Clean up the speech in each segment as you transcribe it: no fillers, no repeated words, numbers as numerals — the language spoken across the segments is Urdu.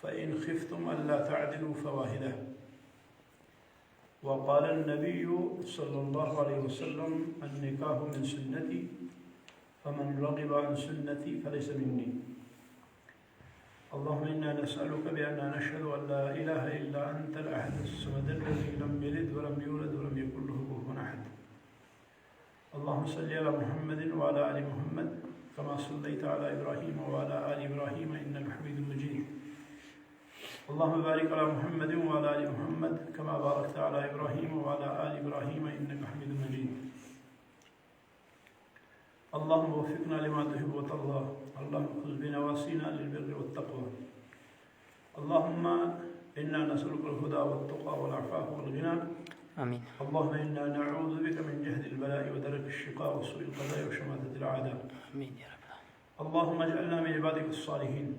فإن خفتم ألا تعدلوا فواحدة. وقال النبي صلى الله عليه وسلم النكاح من سنتي فمن رغب عن سنتي فليس مني. اللهم إنا نسألك بأننا نشهد أن لا إله إلا أنت الأحد الصمد الذي لم يلد ولم يولد ولم يكن له كفوا أحد. اللهم صل على محمد وعلى آل محمد كما صليت على إبراهيم وعلى آل إبراهيم إنك حميد مجيد. اللهم بارك على محمد وعلى آل محمد كما باركت على إبراهيم وعلى آل إبراهيم إنك حميد مجيد. اللهم وفقنا لما تحب وترضى. اللهم خذ بنواسينا للبر والتقوى. اللهم إنا نسألك الهدى والتقى والعفاف والغنى. آمين. اللهم إنا نعوذ بك من جهد البلاء ودرك الشقاء وسوء القضاء وشماتة الأعداء. آمين يا رب. اللهم اجعلنا من عبادك الصالحين.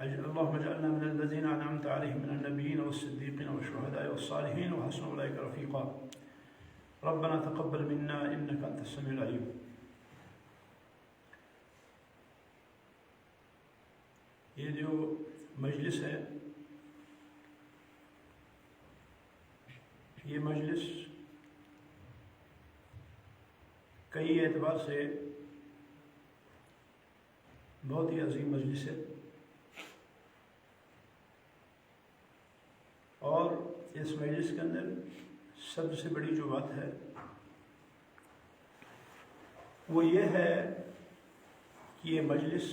اللهم اجعلنا من الذين أنعمت عليهم من النبيين والصديقين والشهداء والصالحين وحسن أولئك رفيقا. ربنا تقبل منا إنك أنت السميع العليم. یہ جو مجلس ہے، یہ مجلس کئی اعتبار سے بہت ہی عظیم مجلس ہے، اور اس مجلس کے اندر سب سے بڑی جو بات ہے وہ یہ ہے کہ یہ مجلس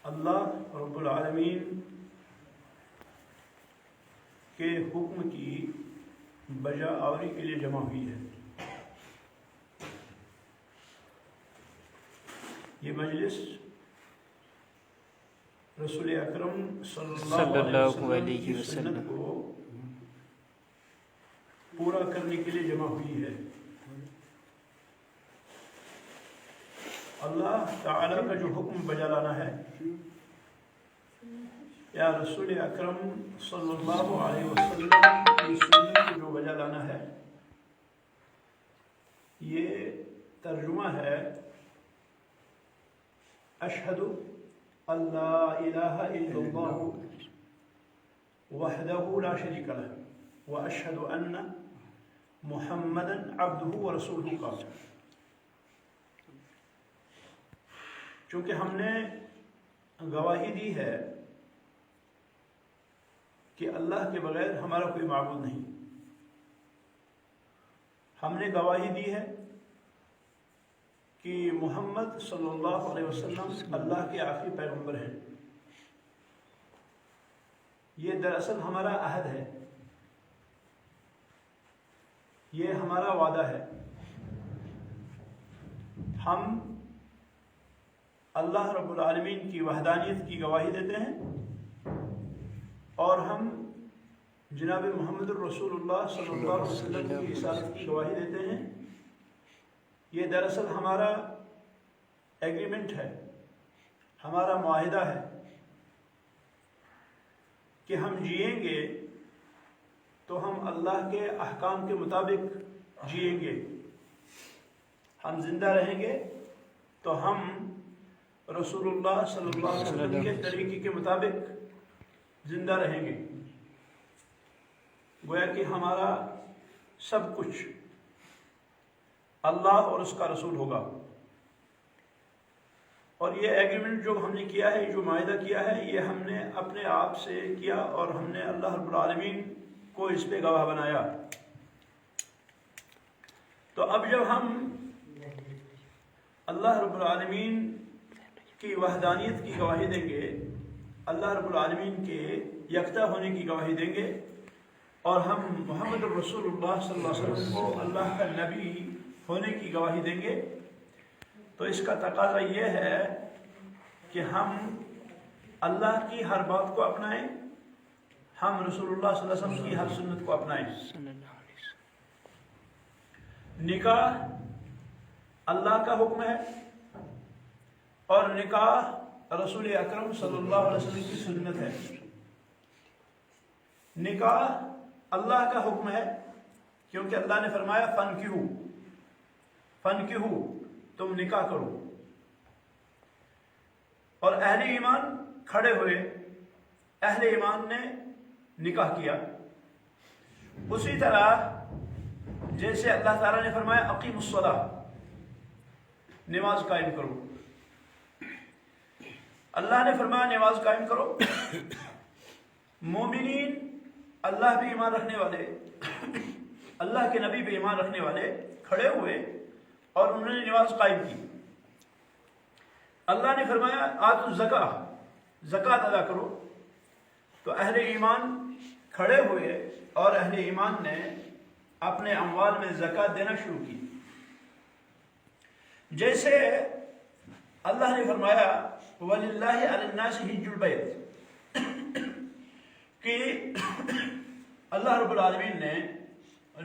اللہ رب العالمین کے حکم کی بجا آوری کے لیے جمع ہوئی ہے۔ یہ مجلس رسول اکرم صلی اللہ علیہ وسلم کو پورا کرنے کے لیے جمع ہوئی ہے۔ اللہ تعالیٰ کا جو حکم بجا لانا ہے، یا رسول اکرم صلی اللہ علیہ وسلم کی سنت کو جو بجا لانا ہے، یہ ترجمہ ہے اشہد ان لا الہ الا اللہ وحدہ لا شریک لہ واشہد ان محمدا عبدہ ورسولہ کا۔ چونکہ ہم نے گواہی دی ہے کہ اللہ کے بغیر ہمارا کوئی معبود نہیں، ہم نے گواہی دی ہے کہ محمد صلی اللہ علیہ وسلم اللہ کے آخری پیغمبر ہیں۔ یہ دراصل ہمارا عہد ہے، یہ ہمارا وعدہ ہے۔ ہم اللہ رب العالمین کی وحدانیت کی گواہی دیتے ہیں، اور ہم جناب محمد الرسول اللہ صلی اللہ علیہ وسلم کی رسالت کی گواہی دیتے ہیں۔ یہ دراصل ہمارا ایگریمنٹ ہے، ہمارا معاہدہ ہے کہ ہم جئیں گے تو ہم اللہ کے احکام کے مطابق جئیں گے، ہم زندہ رہیں گے تو ہم رسول اللہ صلی اللہ علیہ وسلم کے طریقے کے مطابق زندہ رہیں گے۔ گویا کہ ہمارا سب کچھ اللہ اور اس کا رسول ہوگا، اور یہ ایگریمنٹ جو ہم نے کیا ہے، جو معاہدہ کیا ہے، یہ ہم نے اپنے آپ سے کیا، اور ہم نے اللہ رب العالمین کو اس پہ گواہ بنایا۔ تو اب جب ہم اللہ رب العالمین کی وحدانیت کی گواہی دیں گے، اللہ رب العالمین کے یکتا ہونے کی گواہی دیں گے، اور ہم محمد الرسول اللہ صلی اللہ علیہ وسلم کو اللہ کا نبی ہونے کی گواہی دیں گے، تو اس کا تقاضا یہ ہے کہ ہم اللہ کی ہر بات کو اپنائیں، ہم رسول اللہ صلی اللہ علیہ وسلم کی ہر سنت کو اپنائیں۔ نکاح اللہ کا حکم ہے، اور نکاح رسول اکرم صلی اللہ علیہ وسلم کی سنت ہے۔ نکاح اللہ کا حکم ہے، کیونکہ اللہ نے فرمایا فنکحوا، تم نکاح کرو، اور اہل ایمان کھڑے ہوئے اہل ایمان نے نکاح کیا، اسی طرح جیسے اللہ تعالیٰ نے فرمایا اقیموا الصلاۃ، نماز قائم کرو، اللہ نے فرمایا نماز قائم کرو، مومنین اللہ پہ ایمان رکھنے والے، اللہ کے نبی پہ ایمان رکھنے والے کھڑے ہوئے اور انہوں نے نماز قائم کی۔ اللہ نے فرمایا آتوا الزکاۃ، زکوٰۃ ادا کرو، تو اہل ایمان کھڑے ہوئے اور اہل ایمان نے اپنے اموال میں زکوٰۃ دینا شروع کی۔ جیسے اللہ نے فرمایا وَلِلَّهِ عَلَى النَّاسِ حِجُّ الْبَيْتِ، کہ اللہ رب العالمین نے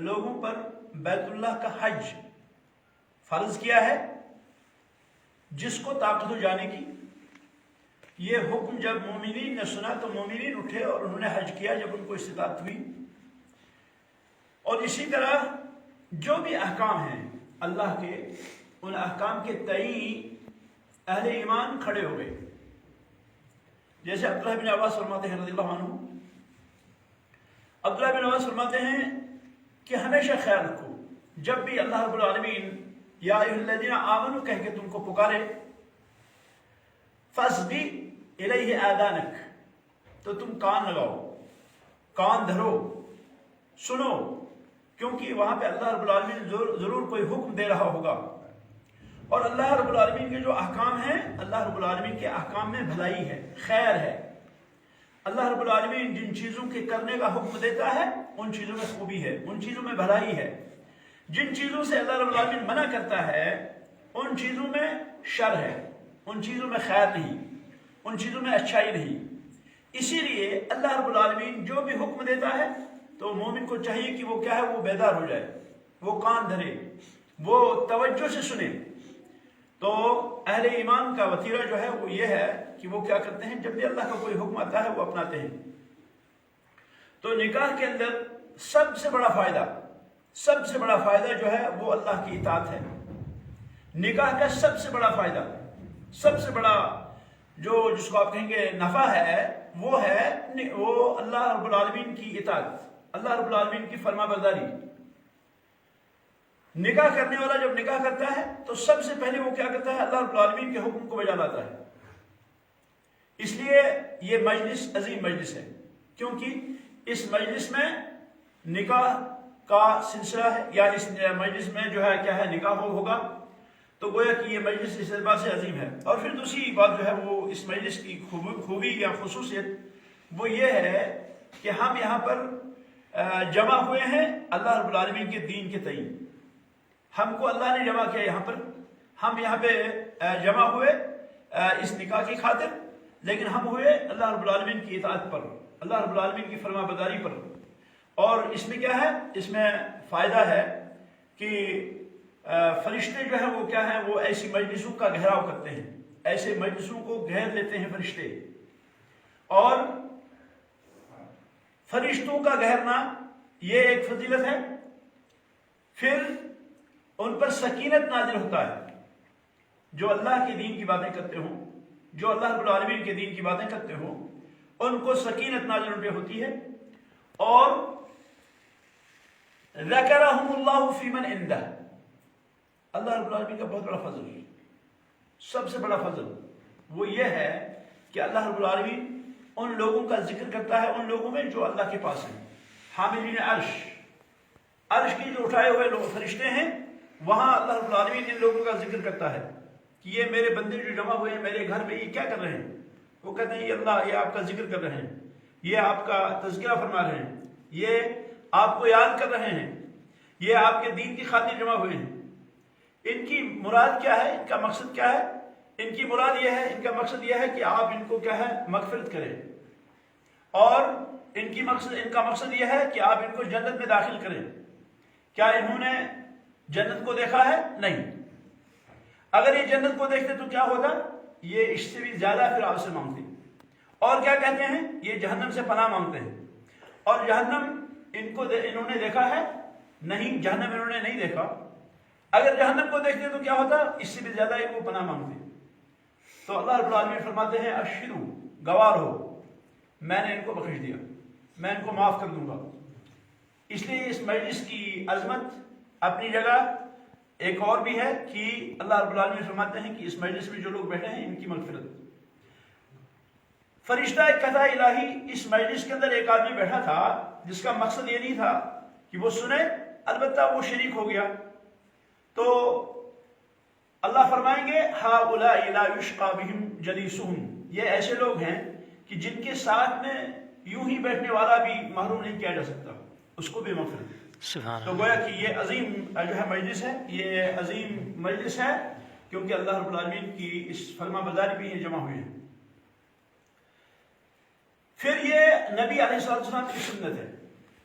لوگوں پر بیت اللہ کا حج فرض کیا ہے، جس کو طاقت ہو جانے کی۔ یہ حکم جب مومنین نے سنا تو مومنین اٹھے اور انہوں نے حج کیا جب ان کو استطاعت ہوئی۔ اور اسی طرح جو بھی احکام ہیں اللہ کے، ان احکام کے تئیں اہل ایمان کھڑے ہوئے۔ جیسے عبداللہ بن عباس فرماتے ہیں رضی اللہ عنہ، عبداللہ بن عباس فرماتے ہیں کہ ہمیشہ خیال رکھو جب بھی اللہ رب العالمین یا ایھا الذین آمنوا کہہ کے تم کو پکارے، فاصغِ الیہ آذانک، تو تم کان لگاؤ، کان دھرو، سنو، کیونکہ وہاں پہ اللہ رب العالمین ضرور کوئی حکم دے رہا ہوگا۔ اور اللہ رب العالمین کے جو احکام ہیں، اللہ رب العالمین کے احکام میں بھلائی ہے، خیر ہے۔ اللہ رب العالمین جن چیزوں کے کرنے کا حکم دیتا ہے ان چیزوں میں خوبی ہے، ان چیزوں میں بھلائی ہے۔ جن چیزوں سے اللہ رب العالمین منع کرتا ہے ان چیزوں میں شر ہے، ان چیزوں میں خیر نہیں، ان چیزوں میں اچھائی نہیں۔ اسی لیے اللہ رب العالمین جو بھی حکم دیتا ہے تو مومن کو چاہیے کہ وہ کیا ہے، وہ بیدار ہو جائے، وہ کان دھرے، وہ توجہ سے سنے۔ تو اہل ایمان کا وتیرہ جو ہے وہ یہ ہے کہ وہ کیا کرتے ہیں، جب بھی اللہ کا کوئی حکم آتا ہے وہ اپناتے ہیں۔ تو نکاح کے اندر سب سے بڑا فائدہ جو ہے وہ اللہ کی اطاعت ہے۔ نکاح کا سب سے بڑا فائدہ، سب سے بڑا جو جس کو آپ کہیں گے نفع ہے، وہ اللہ رب العالمین کی اطاعت، اللہ رب العالمین کی فرما برداری۔ نکاح کرنے والا جب نکاح کرتا ہے تو سب سے پہلے وہ کیا کرتا ہے، اللہ رب العالمین کے حکم کو بجا لاتا ہے۔ اس لیے یہ مجلس عظیم مجلس ہے، کیونکہ اس مجلس میں نکاح کا سلسلہ ہے، یا اس مجلس میں جو ہے کیا ہے نکاح ہوگا، تو گویا کہ یہ مجلس اس اعتبار سے عظیم ہے۔ اور پھر دوسری بات جو ہے وہ اس مجلس کی خوبی یا خصوصیت وہ یہ ہے کہ ہم یہاں پر جمع ہوئے ہیں اللہ رب العالمین کے دین کے تئیں۔ ہم کو اللہ نے جمع کیا یہاں پر، ہم یہاں پہ جمع ہوئے اس نکاح کی خاطر، لیکن ہم ہوئے اللہ رب العالمین کی اطاعت پر، اللہ رب العالمین کی فرما برداری پر۔ اور اس میں کیا ہے، اس میں فائدہ ہے کہ فرشتے جو ہیں وہ کیا ہیں، وہ ایسی مجلسوں کا گھیراؤ کرتے ہیں، ایسے مجلسوں کو گھیر لیتے ہیں فرشتے۔ اور فرشتوں کا گھیرنا یہ ایک فضیلت ہے۔ پھر ان پر سکینت نازل ہوتا ہے، جو اللہ کے دین کی باتیں کرتے ہوں، جو اللہ رب العالمین کے دین کی باتیں کرتے ہوں، ان کو سکینت نازل ان پہ ہوتی ہے۔ اور ذکرہم اللہ فی من عندہ، اللہ رب العالمین کا بہت بڑا فضل، سب سے بڑا فضل وہ یہ ہے کہ اللہ رب العالمین ان لوگوں کا ذکر کرتا ہے، ان لوگوں میں جو اللہ کے پاس ہیں، حاملین عرش کی جو اٹھائے ہوئے لوگ فرشتے ہیں، وہاں اللہ رب العالمین ان لوگوں کا ذکر کرتا ہے کہ یہ میرے بندے جو جمع ہوئے ہیں میرے گھر میں، یہ کیا کر رہے ہیں؟ وہ کہتے ہیں یہ اللہ، یہ آپ کا ذکر کر رہے ہیں، یہ آپ کا تذکرہ فرما رہے ہیں، یہ آپ کو یاد کر رہے ہیں، یہ آپ کے دین کی خاطر جمع ہوئے ہیں۔ ان کی مراد کیا ہے، ان کا مقصد کیا ہے؟ ان کی مراد یہ ہے، ان کا مقصد یہ ہے کہ آپ ان کو کیا ہے مغفرت کریں، اور ان کا مقصد یہ ہے کہ آپ ان کو جنت میں داخل کریں۔ کیا انہوں نے جنت کو دیکھا ہے؟ نہیں۔ اگر یہ جنت کو دیکھتے تو کیا ہوتا؟ یہ اس سے بھی زیادہ پھر آپ سے مانگتے۔ اور کیا کہتے ہیں؟ یہ جہنم سے پناہ مانگتے ہیں۔ اور جہنم انہوں نے دیکھا ہے؟ نہیں، جہنم انہوں نے نہیں دیکھا۔ اگر جہنم کو دیکھتے تو کیا ہوتا؟ اس سے بھی زیادہ وہ پناہ مانگتے۔ تو اللہ رب العالمین فرماتے ہیں اشہدوا، گوار ہو میں نے ان کو بخش دیا، میں ان کو معاف کر دوں گا۔ اس لیے اس مجلس کی عظمت اپنی جگہ ایک اور بھی ہے کہ اللہ رب العالمین فرماتے ہیں کہ اس مجلس میں جو لوگ بیٹھے ہیں ان کی مغفرت۔ فرشتہ قضاء الہی اس مجلس کے اندر ایک آدمی بیٹھا تھا جس کا مقصد یہ نہیں تھا کہ وہ سنے، البتہ وہ شریک ہو گیا، تو اللہ فرمائیں گے ہؤلاء لا یشقی بہم جلیسہم، یہ ایسے لوگ ہیں کہ جن کے ساتھ میں یوں ہی بیٹھنے والا بھی محروم نہیں کیا جا سکتا، اس کو بھی مغفرت۔ تو گویا کہ یہ عظیم جو ہے مجلس ہے، یہ عظیم مجلس ہے کیونکہ اللہ رب العالمین کی اس فرما برداری بھی یہ جمع ہوئے ہیں۔ پھر یہ نبی علیہ السلام کی سنت ہے،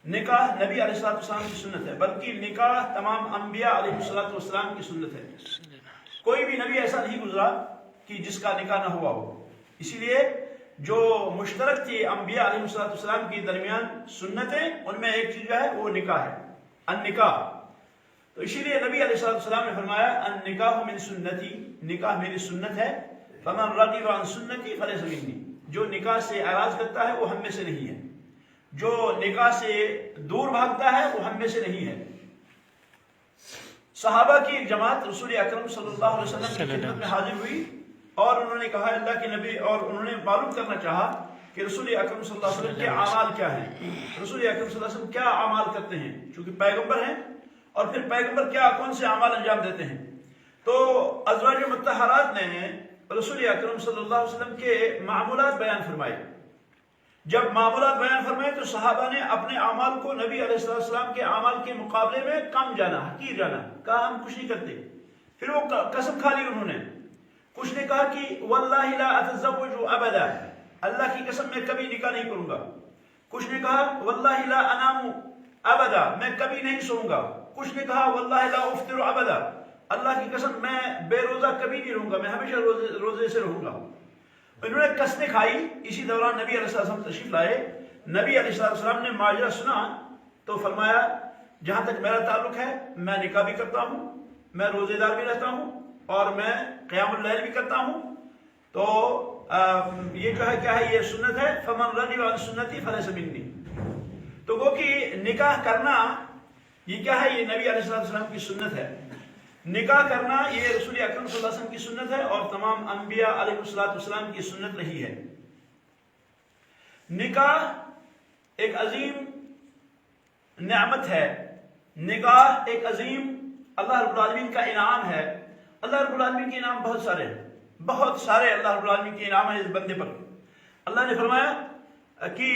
نکاح نبی علیہ السلام کی سنت ہے، بلکہ نکاح تمام انبیاء علیہ السلام کی سنت ہے۔ کوئی بھی نبی ایسا نہیں گزرا کہ جس کا نکاح نہ ہوا ہو، اسی لیے جو مشترک تھی انبیاء علیہ السلام کے درمیان سنتیں، ان میں ایک چیز جو ہے وہ نکاح ہے، النکاح۔ تو اسی لیے نبی علیہ السلام نے فرمایا النکاح من سنتی، نکاح میری سنت ہے، فمن رغب عن سنتی فلیس منی، جو نکاح سے اعراض کرتا ہے وہ ہم میں سے نہیں ہے، جو نکاح سے دور بھاگتا ہے وہ ہم میں سے نہیں ہے۔ صحابہ کی ایک جماعت رسول اکرم صلی اللہ علیہ وسلم کی خدمت میں حاضر ہوئی اور انہوں نے کہا اللہ کے نبی، اور انہوں نے معلوم کرنا چاہا کہ رسول اکرم صلی اللہ علیہ وسلم کے اعمال کیا ہیں، رسول اکرم صلی اللہ علیہ وسلم کیا اعمال کرتے ہیں، چونکہ پیغمبر ہیں، اور پھر پیغمبر کیا کون سے اعمال انجام دیتے ہیں۔ تو ازواج مطہرات نے رسول اکرم صلی اللہ علیہ وسلم کے معمولات بیان فرمائے۔ جب معمولات بیان فرمائے تو صحابہ نے اپنے اعمال کو نبی علیہ السلام کے اعمال کے مقابلے میں کم جانا، حقیر جانا، کہا ہم کچھ نہیں کرتے۔ پھر وہ قسم کھا لی انہوں نے، کچھ نے کہا کہ واللہ لا اتزوج ابدا، اللہ کی قسم میں کبھی نکاح نہیں کروں گا۔ کچھ نے کہا واللہ لا انام ابدا، میں کبھی نہیں سوؤں گا۔ کچھ نے کہا واللہ لا افطر ابدا، اللہ کی قسم میں بے روزہ کبھی نہیں رہوں گا، میں ہمیشہ روزے سے رہوں گا۔ انہوں نے قسمیں کھائی۔ اسی دوران نبی علیہ السلام تشریف لائے، نبی علیہ السلام نے ماجرا سنا تو فرمایا جہاں تک میرا تعلق ہے میں نکاح بھی کرتا ہوں، میں روزے دار بھی رہتا ہوں، اور میں قیام اللیل بھی کرتا ہوں۔ تو یہ جو ہے کیا ہے، یہ سنت ہے، فمن رغب عن سنتی فلیس منی۔ تو وہ کہ نکاح کرنا یہ کیا ہے، یہ نبی علیہ السلام کی سنت ہے۔ نکاح کرنا یہ رسول اکرم صلی اللہ علیہ وسلم کی سنت ہے اور تمام انبیاء علیہ السلام کی سنت رہی ہے۔ نکاح ایک عظیم نعمت ہے، نکاح ایک عظیم اللہ رب العالمین کا انعام ہے۔ اللہ رب العالمین کے انعام بہت سارے ہیں، بہت سارے اللہ رب العالمین کے انعام ہیں اس بندے پر۔ اللہ نے فرمایا کہ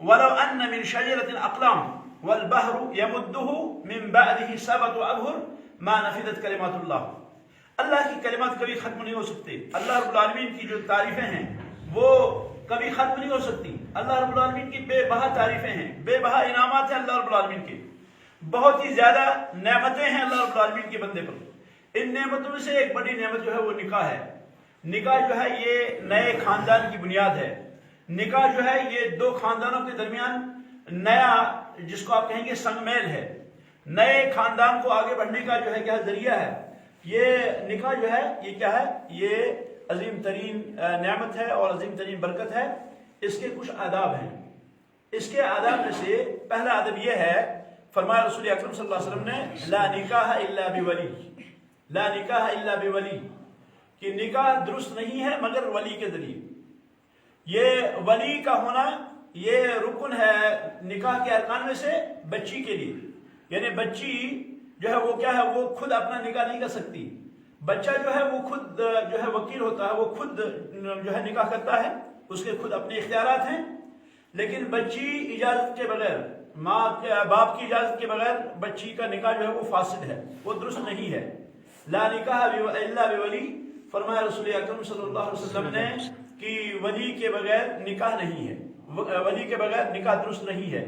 وَلَوْ أَنَّ مِنْ شَجَرَةٍ أَقْلَامٍ وَالْبَحْرُ يَمُدُّهُ مِنْ بَعْدِهِ سَبْعَةُ أَبْحُرٍ مَا نَفِدَتْ كَلِمَاتُ اللَّهِ، اللہ کی کلمات کبھی ختم نہیں ہو سکتے۔ اللہ رب العالمین کی جو تعریفیں ہیں وہ کبھی ختم نہیں ہو سکتی۔ اللہ رب العالمین کی بے بہا تعریفیں ہیں، بے بہا انعامات ہیں اللہ رب العالمین کے، بہت ہی زیادہ نعمتیں ہیں اللہ رب العالمین کے بندے پر۔ ان نعمتوں میں سے ایک بڑی نعمت جو ہے وہ نکاح ہے۔ نکاح جو ہے یہ نئے خاندان کی بنیاد ہے۔ نکاح جو ہے یہ دو خاندانوں کے درمیان نیا، جس کو آپ کہیں گے سنگ میل ہے، نئے خاندان کو آگے بڑھنے کا جو ہے کیا ذریعہ ہے۔ یہ نکاح جو ہے یہ کیا ہے، یہ عظیم ترین نعمت ہے اور عظیم ترین برکت ہے۔ اس کے کچھ آداب ہیں، اس کے آداب میں سے پہلا ادب یہ ہے، فرمایا رسول اکرم صلی اللہ علیہ وسلم نے لا نکاح الا بولی، لا نکاح الا بولی، کہ نکاح درست نہیں ہے مگر ولی کے ذریعے۔ یہ ولی کا ہونا یہ رکن ہے نکاح کے ارکان میں سے بچی کے لیے، یعنی بچی جو ہے وہ کیا ہے، وہ خود اپنا نکاح نہیں کر سکتی۔ بچہ جو ہے وہ خود جو ہے وکیل ہوتا ہے، وہ خود جو ہے نکاح کرتا ہے، اس کے خود اپنے اختیارات ہیں، لیکن بچی اجازت کے بغیر، ماں باپ کی اجازت کے بغیر بچی کا نکاح جو ہے وہ فاسد ہے، وہ درست نہیں ہے۔ لا نکاح الا بولی، فرمایا رسول اکرم صلی اللہ علیہ وسلم نے کہ ولی کے بغیر نکاح نہیں ہے، ولی کے بغیر نکاح درست نہیں ہے۔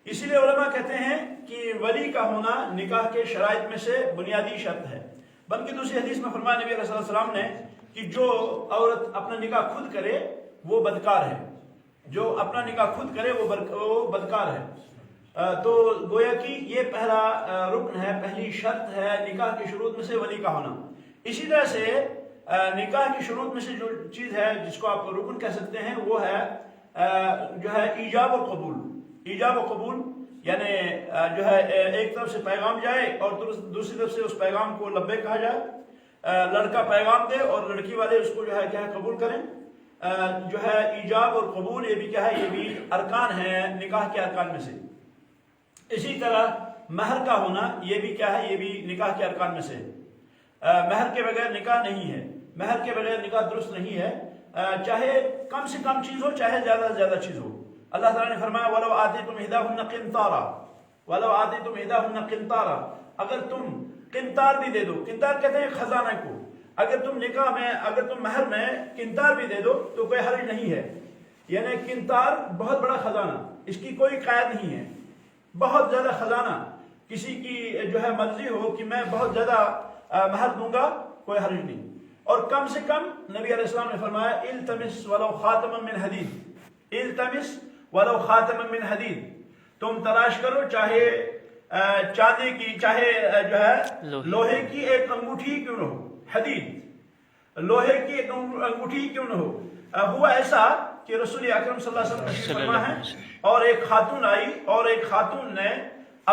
اسی لیے علماء کہتے ہیں کہ ولی کا ہونا نکاح کے شرائط میں سے بنیادی شرط ہے۔ بلکہ دوسری حدیث میں فرمایا نبی علیہ السلام نے کہ جو عورت اپنا نکاح خود کرے وہ بدکار ہے، جو اپنا نکاح خود کرے وہ بدکار ہے۔ تو گویا کہ یہ پہلا رکن ہے، پہلی شرط ہے نکاح کے شروط میں سے ولی کا ہونا۔ اسی طرح سے نکاح کی شروط میں سے جو چیز ہے جس کو آپ رکن کہہ سکتے ہیں وہ ہے جو ہے ایجاب و قبول. ایجاب و قبول یعنی جو ہے ایک طرف سے پیغام جائے اور دوسری طرف سے اس پیغام کو لبیک کہا جائے. لڑکا پیغام دے اور لڑکی والے اس کو جو ہے کیا ہے قبول کریں. جو ہے ایجاب اور قبول یہ بھی کیا ہے, یہ بھی ارکان ہیں نکاح کے ارکان میں سے. اسی طرح مہر کا ہونا یہ بھی کیا ہے, یہ بھی نکاح کے ارکان میں سے. مہر کے بغیر نکاح نہیں ہے, مہر کے بغیر نکاح درست نہیں ہے, چاہے کم سے کم چیز ہو چاہے زیادہ سے زیادہ چیز ہو. اللہ تعالیٰ نے فرمایا وَلَوْ آتَيْتُمْ إِحْدَاهُنَّ قِنْطَارًا وَلَوْ آتَيْتُمْ إِحْدَاهُنَّ قِنْطَارًا, اگر تم قنطار بھی دے دو, قنطار کہتے ہیں خزانہ کو, اگر تم نکاح میں اگر تم مہر میں قنطار بھی دے دو تو کوئی حرج نہیں ہے. یعنی قنطار بہت بڑا خزانہ, اس کی کوئی قید نہیں ہے, بہت زیادہ خزانہ. کسی کی جو ہے مرضی ہو کہ میں بہت زیادہ مہر دوں گا, کوئی حرج نہیں. اور کم سے کم نبی علیہ السلام نے فرمایا التمس ولو خاتما من حدید, التمس ولو خاتما من حدید, تم تلاش کرو چاہے چاندی کی چاہے جو ہے لوہے کی ایک انگوٹھی کیوں نہ ہو, حدید لوہے کی ایک انگوٹھی کیوں نہ ہو. ہوا ایسا کہ رسول اکرم صلی اللہ علیہ وسلم فرما ہے اور ایک خاتون آئی اور ایک خاتون نے